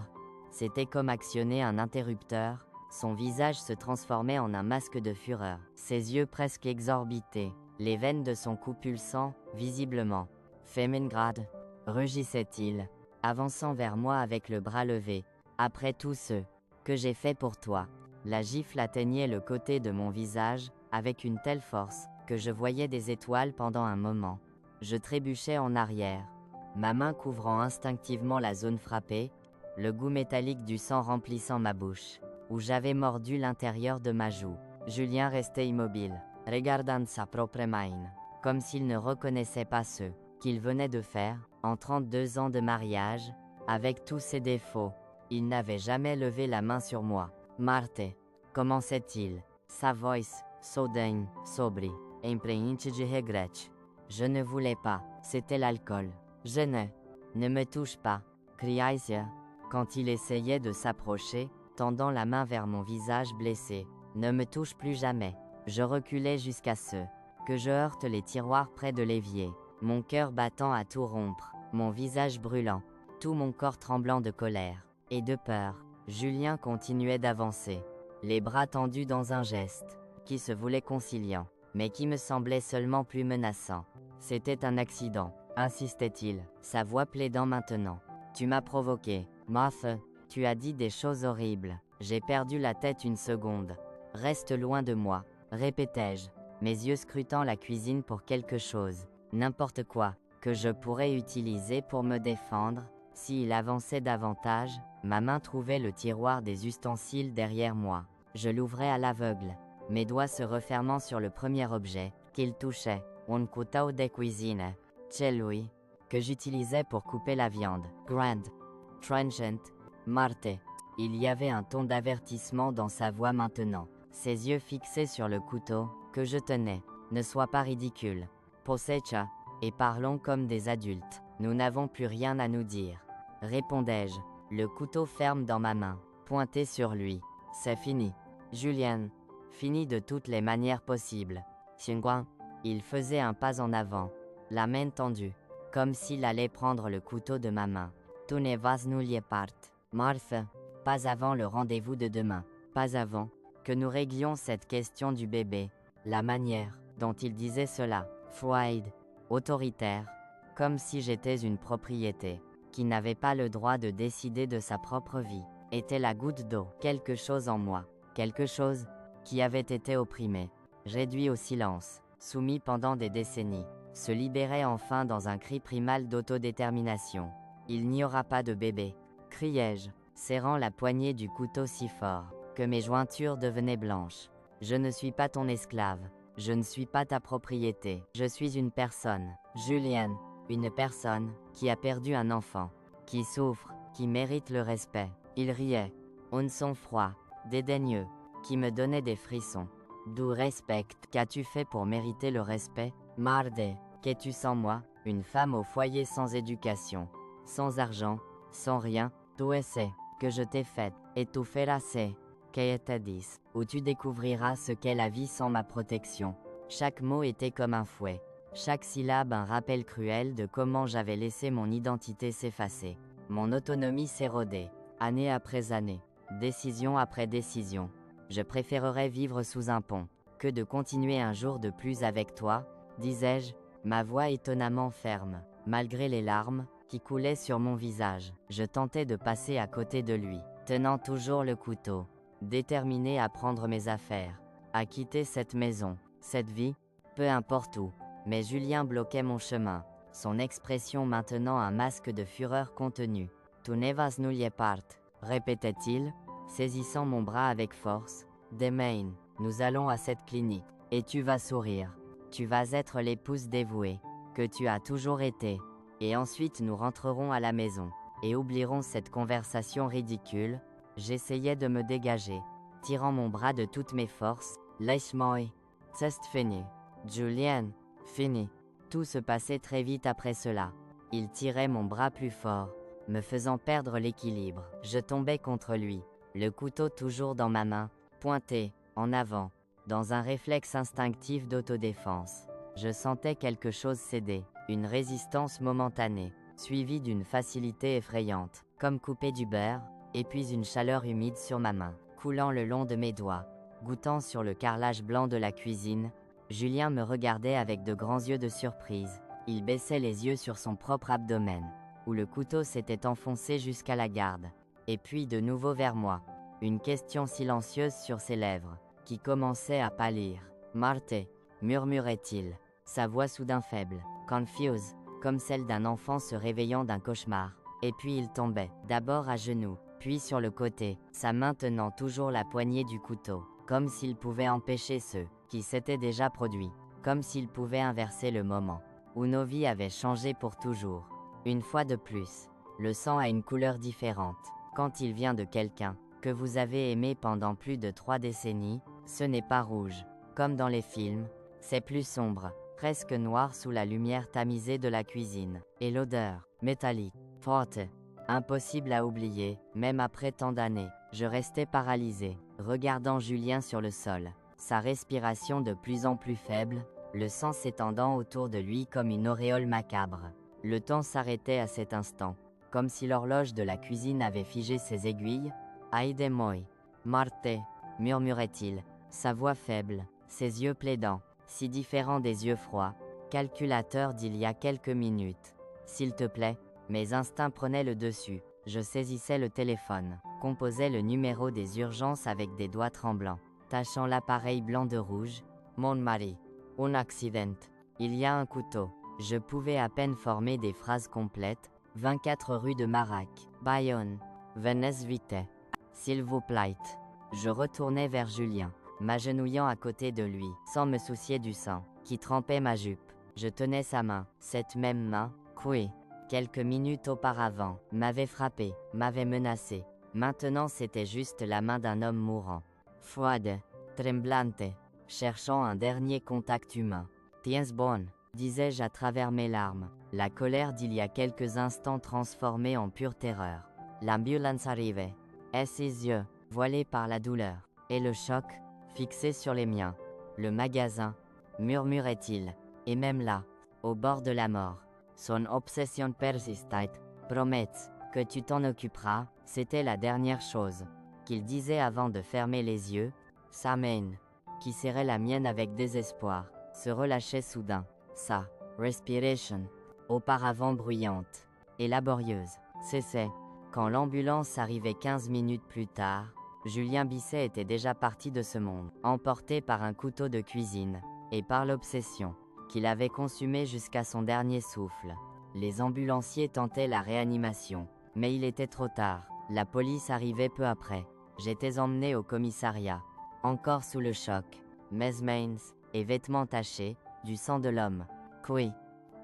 S1: c'était comme actionner un interrupteur. Son visage se transformait en un masque de fureur, ses yeux presque exorbités, les veines de son cou pulsant, visiblement. Femengrad, rugissait-il, avançant vers moi avec le bras levé. Après tout ce que j'ai fait pour toi. La gifle atteignait le côté de mon visage, avec une telle force, que je voyais des étoiles pendant un moment. Je trébuchais en arrière, ma main couvrant instinctivement la zone frappée, le goût métallique du sang remplissant ma bouche, où j'avais mordu l'intérieur de ma joue. Julien restait immobile, regardant sa propre main, comme s'il ne reconnaissait pas ce qu'il venait de faire, en 32 ans de mariage, avec tous ses défauts. Il n'avait jamais levé la main sur moi. Marthe, commençait-il, sa voix, soudaine, sobre, empreinte de regret. Je ne voulais pas, c'était l'alcool. Je ne me touche pas, criai-je, quand il essayait de s'approcher, tendant la main vers mon visage blessé. Ne me touche plus jamais. Je reculais jusqu'à ce que je heurte les tiroirs près de l'évier, mon cœur battant à tout rompre, mon visage brûlant, tout mon corps tremblant de colère et de peur. Julien continuait d'avancer, les bras tendus dans un geste qui se voulait conciliant, mais qui me semblait seulement plus menaçant. C'était un accident, insistait-il, sa voix plaidant maintenant. Tu m'as provoqué, Marthe, tu as dit des choses horribles. J'ai perdu la tête une seconde. Reste loin de moi, répétai-je, mes yeux scrutant la cuisine pour quelque chose, n'importe quoi, que je pourrais utiliser pour me défendre. S'il avançait davantage, ma main trouvait le tiroir des ustensiles derrière moi. Je l'ouvrais à l'aveugle, mes doigts se refermant sur le premier objet qu'il touchait, un couteau de cuisine, celui que j'utilisais pour couper la viande. Grand, trenchant, Marthe. Il y avait un ton d'avertissement dans sa voix maintenant, ses yeux fixés sur le couteau que je tenais. Ne sois pas ridicule. Posecha, et parlons comme des adultes. Nous n'avons plus rien à nous dire. Répondais-je, le couteau ferme dans ma main, pointé sur lui. C'est fini. Julien. Fini de toutes les manières possibles. Xingguang. Il faisait un pas en avant, la main tendue, comme s'il allait prendre le couteau de ma main. Tu ne vas nulle part, Marthe. Pas avant le rendez-vous de demain. Pas avant que nous réglions cette question du bébé. La manière dont il disait cela, froide, autoritaire, comme si j'étais une propriété, qui n'avait pas le droit de décider de sa propre vie, était la goutte d'eau. Quelque chose en moi, quelque chose qui avait été opprimé, réduit au silence, soumis pendant des décennies, se libérait enfin dans un cri primal d'autodétermination. Il n'y aura pas de bébé, criai-je, serrant la poignée du couteau si fort, que mes jointures devenaient blanches. Je ne suis pas ton esclave, je ne suis pas ta propriété, je suis une personne, Julien, une personne qui a perdu un enfant, qui souffre, qui mérite le respect. Il riait, un son froid, dédaigneux, qui me donnait des frissons. D'où respect, qu'as-tu fait pour mériter le respect? Marde, qu'es-tu sans moi, une femme au foyer sans éducation, sans argent, sans rien? Tout c'est que je t'ai fait, et tout feras c'est qu'est ta dis, où tu découvriras ce qu'est la vie sans ma protection. Chaque mot était comme un fouet, chaque syllabe un rappel cruel de comment j'avais laissé mon identité s'effacer. Mon autonomie s'érodait, année après année, décision après décision. Je préférerais vivre sous un pont, que de continuer un jour de plus avec toi, disais-je, ma voix étonnamment ferme, malgré les larmes qui coulaient sur mon visage. Je tentais de passer à côté de lui, tenant toujours le couteau, déterminé à prendre mes affaires, à quitter cette maison, cette vie, peu importe où. Mais Julien bloquait mon chemin, son expression maintenant un masque de fureur contenue. Tu ne vas nulle part, répétait-il, saisissant mon bras avec force. Demain, nous allons à cette clinique, et tu vas sourire. Tu vas être l'épouse dévouée, que tu as toujours été. Et ensuite nous rentrerons à la maison, et oublierons cette conversation ridicule. J'essayais de me dégager, tirant mon bras de toutes mes forces. Laisse-moi. C'est fini. Julien, fini. Tout se passait très vite après cela. Il tirait mon bras plus fort, me faisant perdre l'équilibre. Je tombais contre lui, le couteau toujours dans ma main, pointé, en avant, dans un réflexe instinctif d'autodéfense. Je sentais quelque chose céder, une résistance momentanée, suivie d'une facilité effrayante, comme couper du beurre, et puis une chaleur humide sur ma main, coulant le long de mes doigts. Goûtant sur le carrelage blanc de la cuisine, Julien me regardait avec de grands yeux de surprise. Il baissait les yeux sur son propre abdomen, où le couteau s'était enfoncé jusqu'à la garde, et puis de nouveau vers moi, une question silencieuse sur ses lèvres, qui commençait à pâlir. Marthe, murmurait-il, sa voix soudain faible, confuse, comme celle d'un enfant se réveillant d'un cauchemar. Et puis il tombait, d'abord à genoux, puis sur le côté, sa main tenant toujours la poignée du couteau, comme s'il pouvait empêcher ceux qui s'étaient déjà produits, comme s'il pouvait inverser le moment où nos vies avaient changé pour toujours. Une fois de plus, le sang a une couleur différente. Quand il vient de quelqu'un que vous avez aimé pendant plus de 3 décennies, ce n'est pas rouge, comme dans les films, c'est plus sombre, presque noir sous la lumière tamisée de la cuisine. Et l'odeur, métallique, forte, impossible à oublier, même après tant d'années. Je restais paralysé, regardant Julien sur le sol, sa respiration de plus en plus faible, le sang s'étendant autour de lui comme une auréole macabre. Le temps s'arrêtait à cet instant, comme si l'horloge de la cuisine avait figé ses aiguilles. Aide-moi, Marthe, murmurait-il, sa voix faible, ses yeux plaidants, si différents des yeux froids, calculateurs d'il y a quelques minutes. S'il te plaît. Mes instincts prenaient le dessus. Je saisissais le téléphone, composais le numéro des urgences avec des doigts tremblants, tachant l'appareil blanc de rouge. Mon mari. Un accident. Il y a un couteau. Je pouvais à peine former des phrases complètes. 24 rue de Marac, Bayonne. Venez vite. S'il vous plaît. Je retournais vers Julien, m'agenouillant à côté de lui, sans me soucier du sang qui trempait ma jupe. Je tenais sa main, cette même main, qui, quelques minutes auparavant, m'avait frappé, m'avait menacé. Maintenant c'était juste la main d'un homme mourant. Froide, tremblante, cherchant un dernier contact humain. Tiens bon, disais-je à travers mes larmes, la colère d'il y a quelques instants transformée en pure terreur. L'ambulance arrivait, et ses yeux, voilés par la douleur, et le choc, fixé sur les miens. Le magasin, murmurait-il, et même là, au bord de la mort. Son obsession persistait. Promets que tu t'en occuperas, c'était la dernière chose qu'il disait avant de fermer les yeux. Sa main, qui serrait la mienne avec désespoir, se relâchait soudain. Sa respiration, auparavant bruyante et laborieuse, cessait. Quand l'ambulance arrivait 15 minutes plus tard, Julien Bisset était déjà parti de ce monde, emporté par un couteau de cuisine et par l'obsession qu'il avait consumé jusqu'à son dernier souffle. Les ambulanciers tentaient la réanimation, mais il était trop tard. La police arrivait peu après. J'étais emmené au commissariat, encore sous le choc, mes mains et vêtements tachés, du sang de l'homme qui,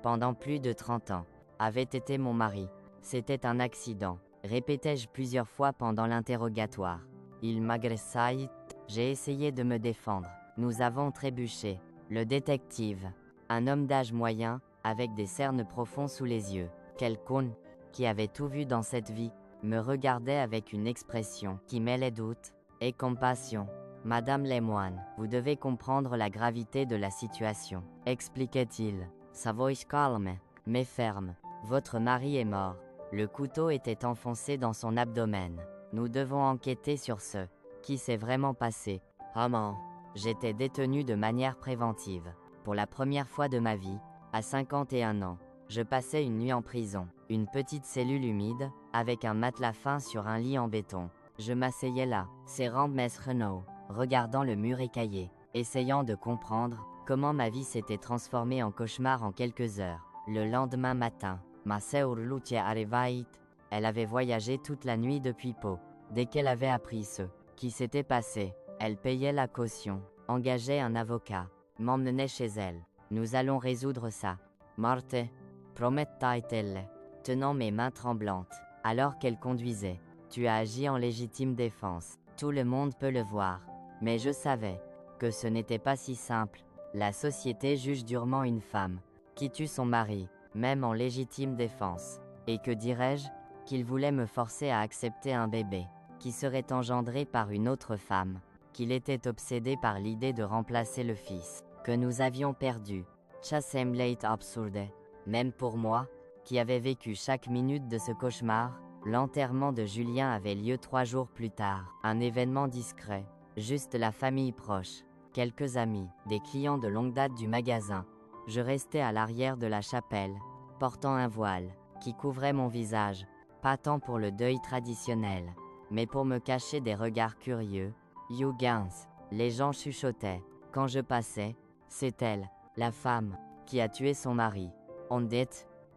S1: pendant plus de 30 ans, avait été mon mari. C'était un accident, répétai-je plusieurs fois pendant l'interrogatoire. Il m'agressait. J'ai essayé de me défendre. Nous avons trébuché. Le détective, un homme d'âge moyen, avec des cernes profonds sous les yeux, quelqu'un qui avait tout vu dans cette vie, me regardait avec une expression qui mêlait doute et compassion. Madame Lemoine, vous devez comprendre la gravité de la situation, expliquait-il. Sa voix calme, mais ferme. Votre mari est mort. Le couteau était enfoncé dans son abdomen. Nous devons enquêter sur ce qui s'est vraiment passé. Maman, j'étais détenu de manière préventive. Pour la première fois de ma vie, à 51 ans, je passais une nuit en prison. Une petite cellule humide, avec un matelas fin sur un lit en béton. Je m'asseyais là, serrant mes Renault, regardant le mur écaillé, essayant de comprendre comment ma vie s'était transformée en cauchemar en quelques heures. Le lendemain matin, ma sœur Lucia arrivait. Elle avait voyagé toute la nuit depuis Pau. Dès qu'elle avait appris ce qui s'était passé, elle payait la caution, engageait un avocat, m'emmenait chez elle. Nous allons résoudre ça. Marthe, promettait-elle, tenant mes mains tremblantes, alors qu'elle conduisait. Tu as agi en légitime défense. Tout le monde peut le voir. Mais je savais que ce n'était pas si simple. La société juge durement une femme qui tue son mari, même en légitime défense. Et que dirais-je? Qu'il voulait me forcer à accepter un bébé qui serait engendré par une autre femme, qu'il était obsédé par l'idée de remplacer le fils que nous avions perdu. Ça semblait absurde. Même pour moi, qui avais vécu chaque minute de ce cauchemar. L'enterrement de Julien avait lieu 3 jours plus tard. Un événement discret. Juste la famille proche. Quelques amis, des clients de longue date du magasin. Je restais à l'arrière de la chapelle, portant un voile qui couvrait mon visage. Pas tant pour le deuil traditionnel, mais pour me cacher des regards curieux. You Gans, les gens chuchotaient. Quand je passais, c'est elle, la femme, qui a tué son mari. On dit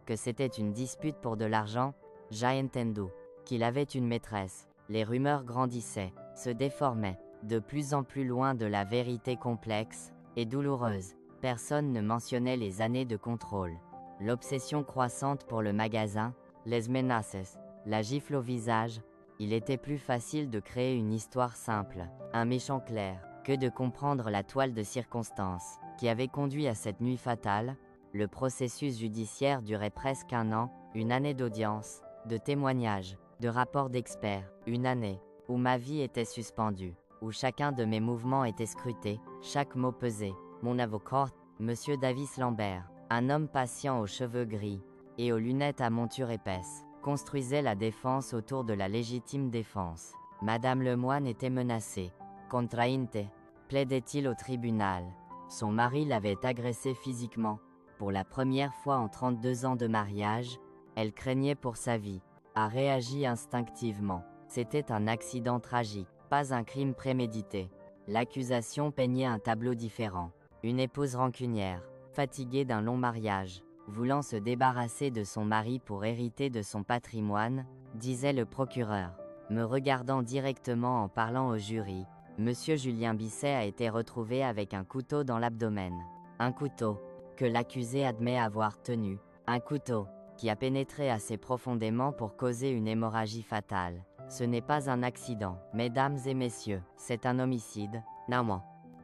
S1: que c'était une dispute pour de l'argent. J'ai entendu qu'il avait une maîtresse. Les rumeurs grandissaient, se déformaient, de plus en plus loin de la vérité complexe et douloureuse. Personne ne mentionnait les années de contrôle. L'obsession croissante pour le magasin, les menaces, la gifle au visage. Il était plus facile de créer une histoire simple, un méchant clair, que de comprendre la toile de circonstances qui avait conduit à cette nuit fatale. Le processus judiciaire durait presque 1 an, 1 année d'audience, de témoignages, de rapports d'experts, 1 année où ma vie était suspendue, où chacun de mes mouvements était scruté, chaque mot pesé. Mon avocat, Monsieur Davis Lambert, un homme patient aux cheveux gris et aux lunettes à monture épaisse, construisait la défense autour de la légitime défense. Madame Lemoine était menacée. Contrainte, plaidait-il au tribunal. Son mari l'avait agressée physiquement. Pour la première fois en 32 ans de mariage, elle craignait pour sa vie, a réagi instinctivement. C'était un accident tragique, pas un crime prémédité. L'accusation peignait un tableau différent. Une épouse rancunière, fatiguée d'un long mariage, voulant se débarrasser de son mari pour hériter de son patrimoine, disait le procureur. Me regardant directement en parlant au jury, Monsieur Julien Bisset a été retrouvé avec un couteau dans l'abdomen. Un couteau que l'accusé admet avoir tenu. Un couteau qui a pénétré assez profondément pour causer une hémorragie fatale. Ce n'est pas un accident, mesdames et messieurs, c'est un homicide. Non.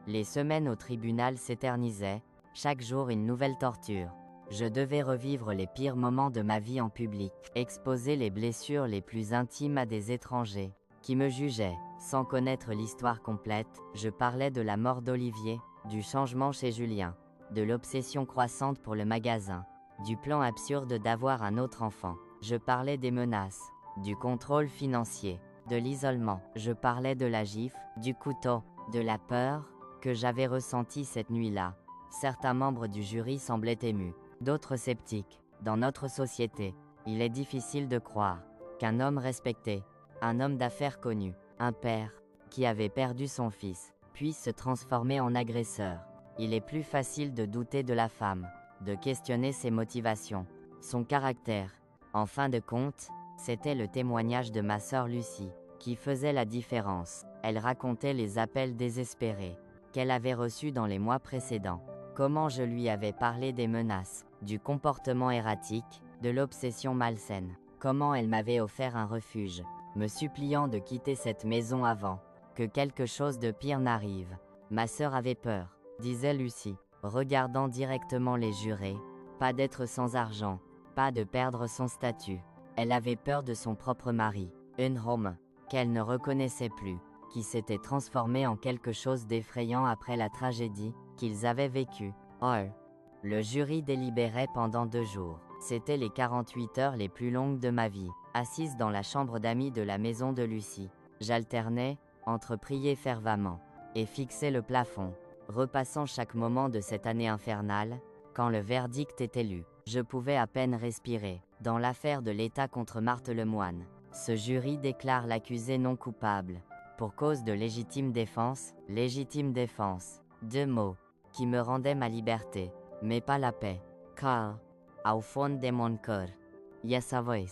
S1: Les semaines au tribunal s'éternisaient, chaque jour une nouvelle torture. Je devais revivre les pires moments de ma vie en public, exposer les blessures les plus intimes à des étrangers, qui me jugeaient, sans connaître l'histoire complète. Je parlais de la mort d'Olivier, du changement chez Julien, de l'obsession croissante pour le magasin, du plan absurde d'avoir un autre enfant. Je parlais des menaces, du contrôle financier, de l'isolement. Je parlais de la gifle, du couteau, de la peur que j'avais ressentie cette nuit-là. Certains membres du jury semblaient émus, d'autres sceptiques. Dans notre société, il est difficile de croire qu'un homme respecté, un homme d'affaires connu, un père qui avait perdu son fils, puisse se transformer en agresseur. Il est plus facile de douter de la femme, de questionner ses motivations, son caractère. En fin de compte, c'était le témoignage de ma sœur Lucie qui faisait la différence. Elle racontait les appels désespérés qu'elle avait reçus dans les mois précédents. Comment je lui avais parlé des menaces, du comportement erratique, de l'obsession malsaine. Comment elle m'avait offert un refuge, me suppliant de quitter cette maison avant que quelque chose de pire n'arrive. Ma sœur avait peur, disait Lucie, regardant directement les jurés. Pas d'être sans argent, pas de perdre son statut. Elle avait peur de son propre mari, un homme qu'elle ne reconnaissait plus, qui s'était transformé en quelque chose d'effrayant après la tragédie qu'ils avaient vécue. Oh. Le jury délibérait pendant 2 jours. C'était les 48 heures les plus longues de ma vie. Assise dans la chambre d'amis de la maison de Lucie, j'alternais entre prier fervemment et fixer le plafond, repassant chaque moment de cette année infernale. Quand le verdict était lu, je pouvais à peine respirer. Dans l'affaire de l'État contre Marthe Lemoine, ce jury déclare l'accusé non coupable, pour cause de légitime défense. 2 mots, qui me rendaient ma liberté, mais pas la paix. Car, au fond de mon cœur, je savais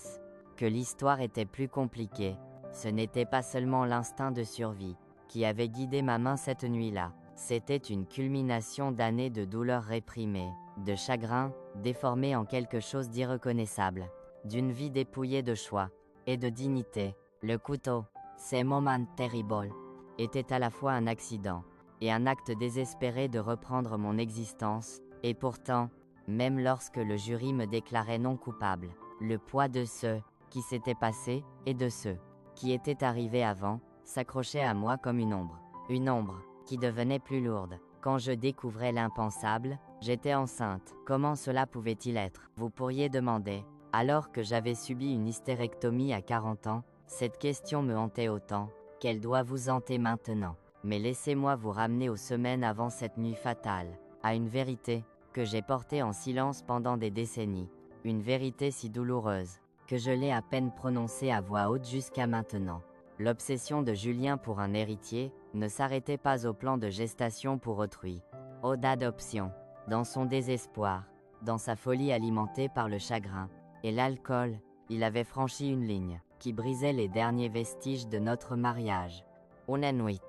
S1: que l'histoire était plus compliquée. Ce n'était pas seulement l'instinct de survie qui avait guidé ma main cette nuit-là. C'était une culmination d'années de douleurs réprimées, de chagrin, déformé en quelque chose d'irreconnaissable, d'une vie dépouillée de choix et de dignité. Le couteau, Ces moments terribles étaient à la fois un accident et un acte désespéré de reprendre mon existence, et pourtant, même lorsque le jury me déclarait non coupable, le poids de ce qui s'était passé et de ce qui était arrivé avant s'accrochait à moi comme une ombre qui devenait plus lourde. Quand je découvrais l'impensable, j'étais enceinte. Comment cela pouvait-il être? Vous pourriez demander. Alors que j'avais subi une hystérectomie à 40 ans, cette question me hantait autant qu'elle doit vous hanter maintenant. Mais laissez-moi vous ramener aux semaines avant cette nuit fatale, à une vérité que j'ai portée en silence pendant des décennies, une vérité si douloureuse que je l'ai à peine prononcée à voix haute jusqu'à maintenant. L'obsession de Julien pour un héritier ne s'arrêtait pas au plan de gestation pour autrui, ou d'adoption. Dans son désespoir, dans sa folie alimentée par le chagrin et l'alcool, il avait franchi une ligne qui brisait les derniers vestiges de notre mariage. Une nuit,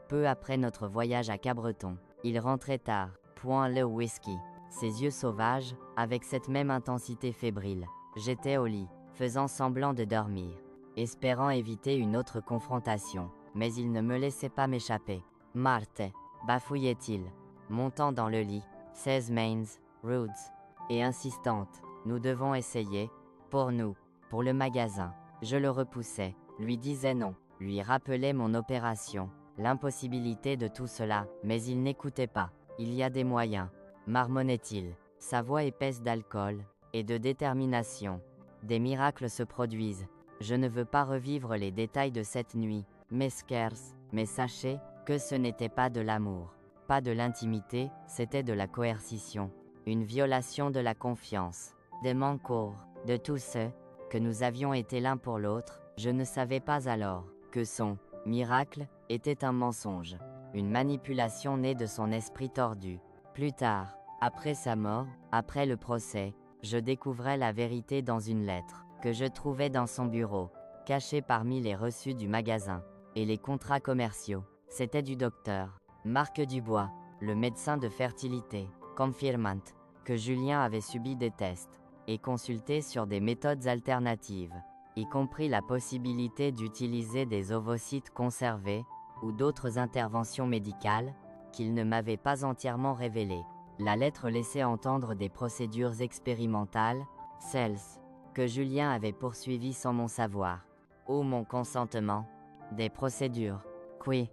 S1: peu après notre voyage à Cabreton, il rentrait tard, point le whisky, ses yeux sauvages, avec cette même intensité fébrile. J'étais au lit, faisant semblant de dormir, espérant éviter une autre confrontation, mais il ne me laissait pas m'échapper. Marthe, bafouillait-il, montant dans le lit, 16 Mains, Roads, et insistante, nous devons essayer, pour nous, pour le magasin. Je le repoussais, lui disais non, lui rappelais mon opération, l'impossibilité de tout cela, mais il n'écoutait pas. Il y a des moyens, marmonnait-il, sa voix épaisse d'alcool et de détermination. Des miracles se produisent. Je ne veux pas revivre les détails de cette nuit, mais sachez que ce n'était pas de l'amour, pas de l'intimité, c'était de la coercition, une violation de la confiance, des manquements, de tout ce que nous avions été l'un pour l'autre. Je ne savais pas alors que son miracle était un mensonge, une manipulation née de son esprit tordu. Plus tard, après sa mort, après le procès, je découvrais la vérité dans une lettre que je trouvais dans son bureau, cachée parmi les reçus du magasin et les contrats commerciaux. C'était du docteur Marc Dubois, le médecin de fertilité, confirmant que Julien avait subi des tests et consulté sur des méthodes alternatives, y compris la possibilité d'utiliser des ovocytes conservés ou d'autres interventions médicales qu'il ne m'avait pas entièrement révélées. La lettre laissait entendre des procédures expérimentales, celles que Julien avait poursuivies sans mon savoir, ou mon consentement, des procédures qui,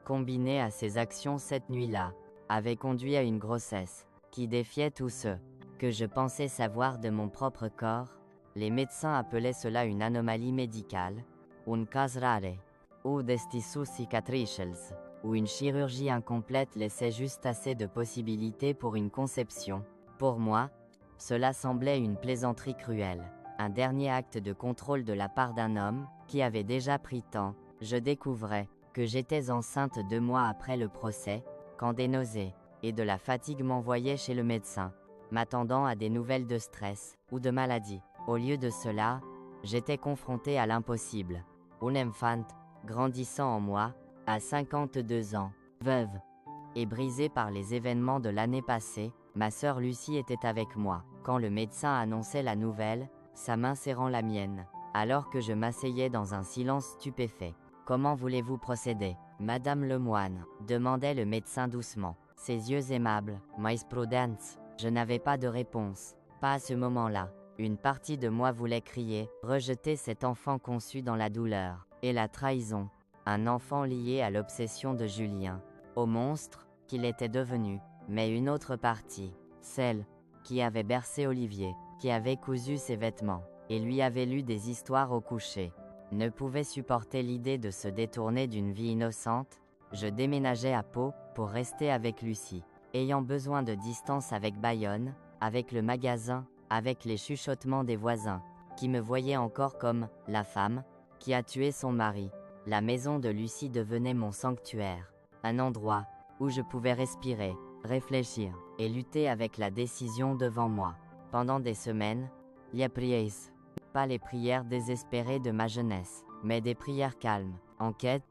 S1: combinées à ses actions cette nuit-là, avaient conduit à une grossesse qui défiait tout ce que je pensais savoir de mon propre corps. Les médecins appelaient cela une anomalie médicale, un cas rare, ou des tissus cicatriciels, où une chirurgie incomplète laissait juste assez de possibilités pour une conception. Pour moi, cela semblait une plaisanterie cruelle, un dernier acte de contrôle de la part d'un homme qui avait déjà pris tant. Je découvrais que j'étais enceinte 2 mois après le procès, quand des nausées et de la fatigue m'envoyaient chez le médecin, m'attendant à des nouvelles de stress ou de maladie. Au lieu de cela, j'étais confrontée à l'impossible. Une enfant, grandissant en moi, à 52 ans, veuve, et brisée par les événements de l'année passée. Ma sœur Lucie était avec moi, quand le médecin annonçait la nouvelle, sa main serrant la mienne, alors que je m'asseyais dans un silence stupéfait. Comment voulez-vous procéder, Madame Lemoine? Demandait le médecin doucement, ses yeux aimables. Mais prudence. Je n'avais pas de réponse, pas à ce moment-là. Une partie de moi voulait crier, rejeter cet enfant conçu dans la douleur et la trahison, un enfant lié à l'obsession de Julien, au monstre qu'il était devenu. Mais une autre partie, celle qui avait bercé Olivier, qui avait cousu ses vêtements et lui avait lu des histoires au coucher, ne pouvait supporter l'idée de se détourner d'une vie innocente. Je déménageais à Pau pour rester avec Lucie, ayant besoin de distance avec Bayonne, avec le magasin, avec les chuchotements des voisins, qui me voyaient encore comme la femme qui a tué son mari. La maison de Lucie devenait mon sanctuaire, un endroit où je pouvais respirer, réfléchir et lutter avec la décision devant moi. Pendant des semaines, les prières, pas les prières désespérées de ma jeunesse, mais des prières calmes, en quête,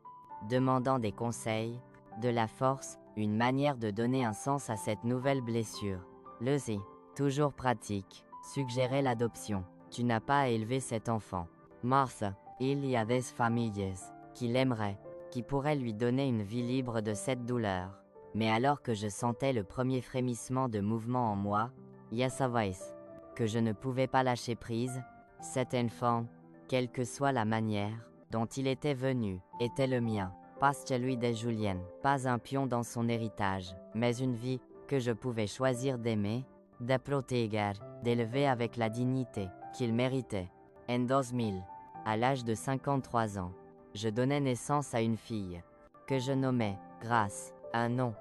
S1: demandant des conseils, de la force, une manière de donner un sens à cette nouvelle blessure. Lucie, toujours pratique, suggérait l'adoption. Tu n'as pas à élever cet enfant. Martha, il y a des familles qui l'aimerait, qui pourrait lui donner une vie libre de cette douleur. Mais alors que je sentais le premier frémissement de mouvement en moi, Yasavais, que je ne pouvais pas lâcher prise, cet enfant, quelle que soit la manière dont il était venu, était le mien, pas celui de Julien, pas un pion dans son héritage, mais une vie que je pouvais choisir d'aimer, de protéger, d'élever avec la dignité qu'il méritait. En 2000, à l'âge de 53 ans, je donnais naissance à une fille, que je nommais Grâce, un nom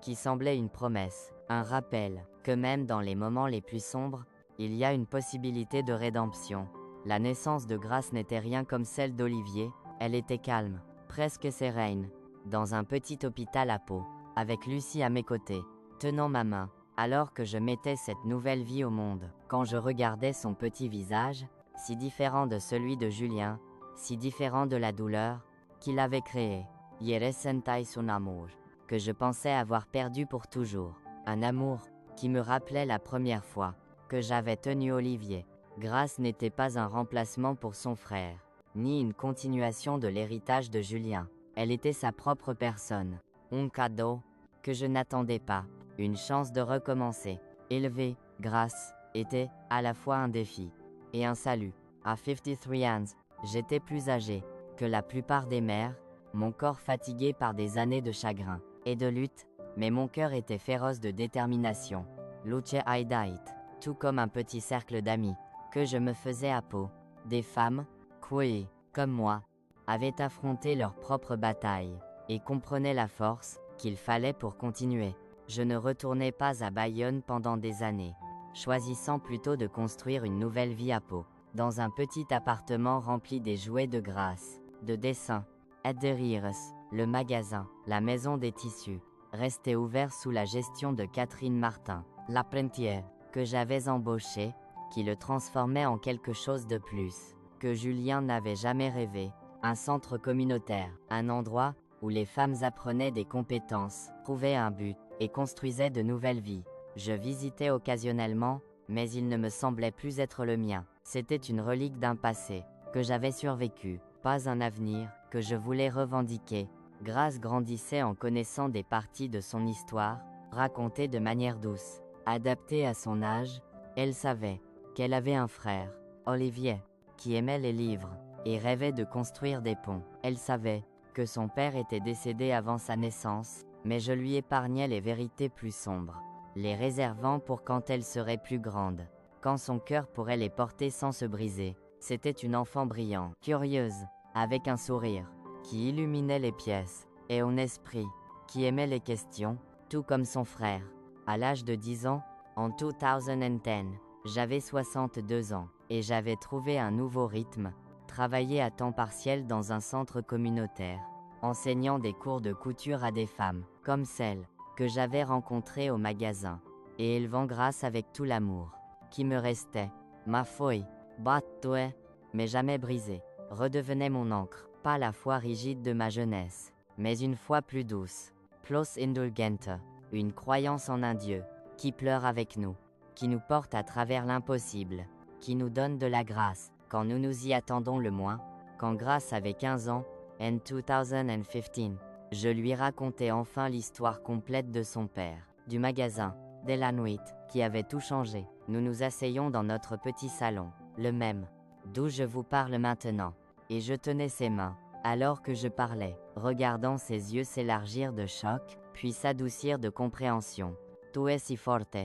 S1: qui semblait une promesse, un rappel, que même dans les moments les plus sombres, il y a une possibilité de rédemption. La naissance de Grâce n'était rien comme celle d'Olivier, elle était calme, presque sereine, dans un petit hôpital à Pau, avec Lucie à mes côtés, tenant ma main, alors que je mettais cette nouvelle vie au monde. Quand je regardais son petit visage, si différent de celui de Julien, si différent de la douleur qu'il avait créée, Yere sentai son amour, que je pensais avoir perdu pour toujours. Un amour qui me rappelait la première fois que j'avais tenu Olivier. Grâce n'était pas un remplacement pour son frère, ni une continuation de l'héritage de Julien. Elle était sa propre personne. Un cadeau que je n'attendais pas, une chance de recommencer. Élever Grâce était à la fois un défi et un salut. À 53 ans, j'étais plus âgé que la plupart des mères, mon corps fatigué par des années de chagrin et de lutte, mais mon cœur était féroce de détermination. Luce Aidait, tout comme un petit cercle d'amis que je me faisais à Pau. Des femmes, qui, comme moi, avaient affronté leur propre bataille et comprenaient la force qu'il fallait pour continuer. Je ne retournais pas à Bayonne pendant des années, choisissant plutôt de construire une nouvelle vie à Pau, dans un petit appartement rempli des jouets de Grâce, de dessins, et de rires. Le magasin, la maison des tissus, restait ouvert sous la gestion de Catherine Martin, l'apprentie que j'avais embauchée, qui le transformait en quelque chose de plus, que Julien n'avait jamais rêvé, un centre communautaire, un endroit où les femmes apprenaient des compétences, trouvaient un but, et construisaient de nouvelles vies. Je visitais occasionnellement, mais il ne me semblait plus être le mien. C'était une relique d'un passé, que j'avais survécu, pas un avenir, que je voulais revendiquer. Grâce grandissait en connaissant des parties de son histoire, racontées de manière douce, adaptée à son âge. Elle savait qu'elle avait un frère, Olivier, qui aimait les livres, et rêvait de construire des ponts. Elle savait que son père était décédé avant sa naissance, mais je lui épargnais les vérités plus sombres, les réservant pour quand elle serait plus grande, quand son cœur pourrait les porter sans se briser. C'était une enfant brillante, curieuse, avec un sourire qui illuminait les pièces, et un esprit qui aimait les questions, tout comme son frère. À l'âge de 10 ans, en 2010, j'avais 62 ans, et j'avais trouvé un nouveau rythme, travailler à temps partiel dans un centre communautaire, enseignant des cours de couture à des femmes, comme celles que j'avais rencontrées au magasin, et élevant Grâce avec tout l'amour qui me restait. Ma feuille, battue, mais jamais brisée, redevenait mon encre, pas la foi rigide de ma jeunesse, mais une foi plus douce, plus indulgente, une croyance en un Dieu qui pleure avec nous, qui nous porte à travers l'impossible, qui nous donne de la grâce quand nous nous y attendons le moins. Quand Grâce avait 15 ans, en 2015, je lui racontais enfin l'histoire complète de son père, du magasin, de la nuit, qui avait tout changé. Nous nous asseyons dans notre petit salon, le même, d'où je vous parle maintenant, et je tenais ses mains, alors que je parlais, regardant ses yeux s'élargir de choc, puis s'adoucir de compréhension. Tu es si forte,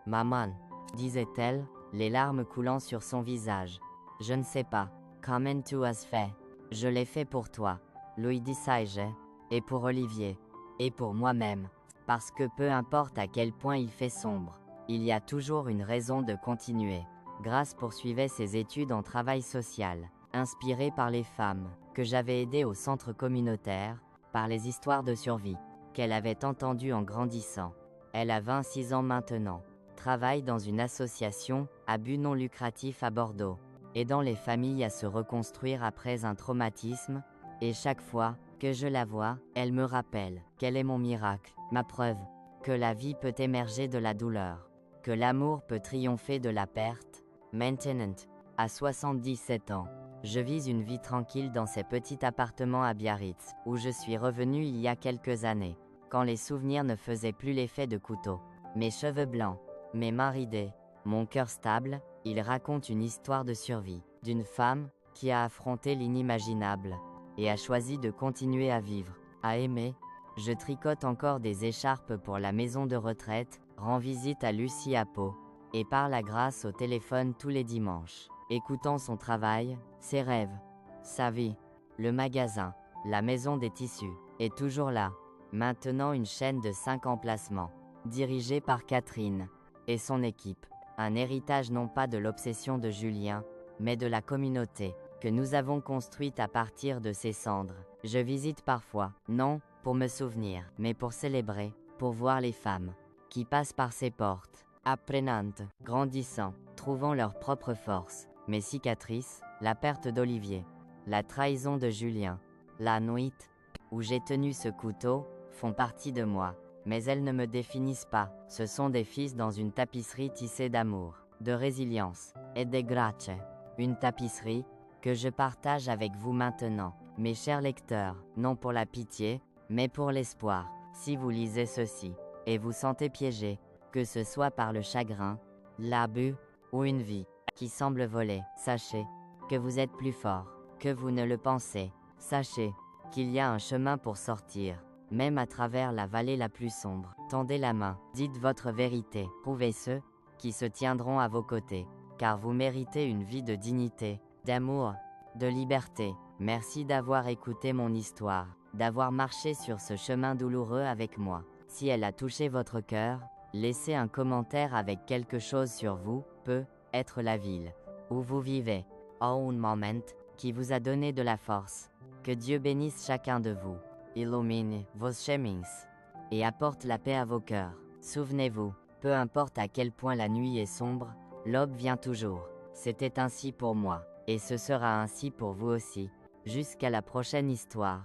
S1: maman, disait-elle, les larmes coulant sur son visage. Je ne sais pas, comment tu as fait. Je l'ai fait pour toi, lui disais-je, et pour Olivier, et pour moi-même, parce que peu importe à quel point il fait sombre, il y a toujours une raison de continuer. Grâce poursuivait ses études en travail social, inspirée par les femmes que j'avais aidées au centre communautaire, par les histoires de survie qu'elle avait entendues en grandissant. Elle a 26 ans maintenant, travaille dans une association à but non lucratif à Bordeaux, aidant les familles à se reconstruire après un traumatisme, et chaque fois que je la vois, elle me rappelle qu'elle est mon miracle, ma preuve, que la vie peut émerger de la douleur, que l'amour peut triompher de la perte. Maintenant, à 77 ans, Je vis une vie tranquille dans ces petits appartements à Biarritz, où je suis revenu il y a quelques années, quand les souvenirs ne faisaient plus l'effet de couteau. Mes cheveux blancs, mes mains ridées, mon cœur stable, il raconte une histoire de survie, d'une femme qui a affronté l'inimaginable et a choisi de continuer à vivre, à aimer. Je tricote encore des écharpes pour la maison de retraite, rends visite à Lucie à Pau, et parle à Grâce au téléphone tous les dimanches, écoutant son travail, ses rêves, sa vie. Le magasin, la maison des tissus, est toujours là, maintenant une chaîne de 5 emplacements, dirigée par Catherine et son équipe. Un héritage non pas de l'obsession de Julien, mais de la communauté que nous avons construite à partir de ses cendres. Je visite parfois, non pour me souvenir, mais pour célébrer, pour voir les femmes qui passent par ces portes, apprenant, grandissant, trouvant leur propre force. Mes cicatrices, la perte d'Olivier, la trahison de Julien, la nuit où j'ai tenu ce couteau, font partie de moi. Mais elles ne me définissent pas, ce sont des fils dans une tapisserie tissée d'amour, de résilience et de grace. Une tapisserie que je partage avec vous maintenant, mes chers lecteurs, non pour la pitié, mais pour l'espoir. Si vous lisez ceci, et vous sentez piégé, que ce soit par le chagrin, l'abus, ou une vie qui semble voler, sachez que vous êtes plus fort que vous ne le pensez. Sachez qu'il y a un chemin pour sortir, même à travers la vallée la plus sombre. Tendez la main, dites votre vérité, prouvez ceux qui se tiendront à vos côtés, car vous méritez une vie de dignité, d'amour, de liberté. Merci d'avoir écouté mon histoire, d'avoir marché sur ce chemin douloureux avec moi. Si elle a touché votre cœur, laissez un commentaire avec quelque chose sur vous, peut être la ville où vous vivez, ou un moment qui vous a donné de la force. Que Dieu bénisse chacun de vous, illumine vos chemins et apporte la paix à vos cœurs. Souvenez-vous, peu importe à quel point la nuit est sombre, l'aube vient toujours. C'était ainsi pour moi, et ce sera ainsi pour vous aussi. Jusqu'à la prochaine histoire.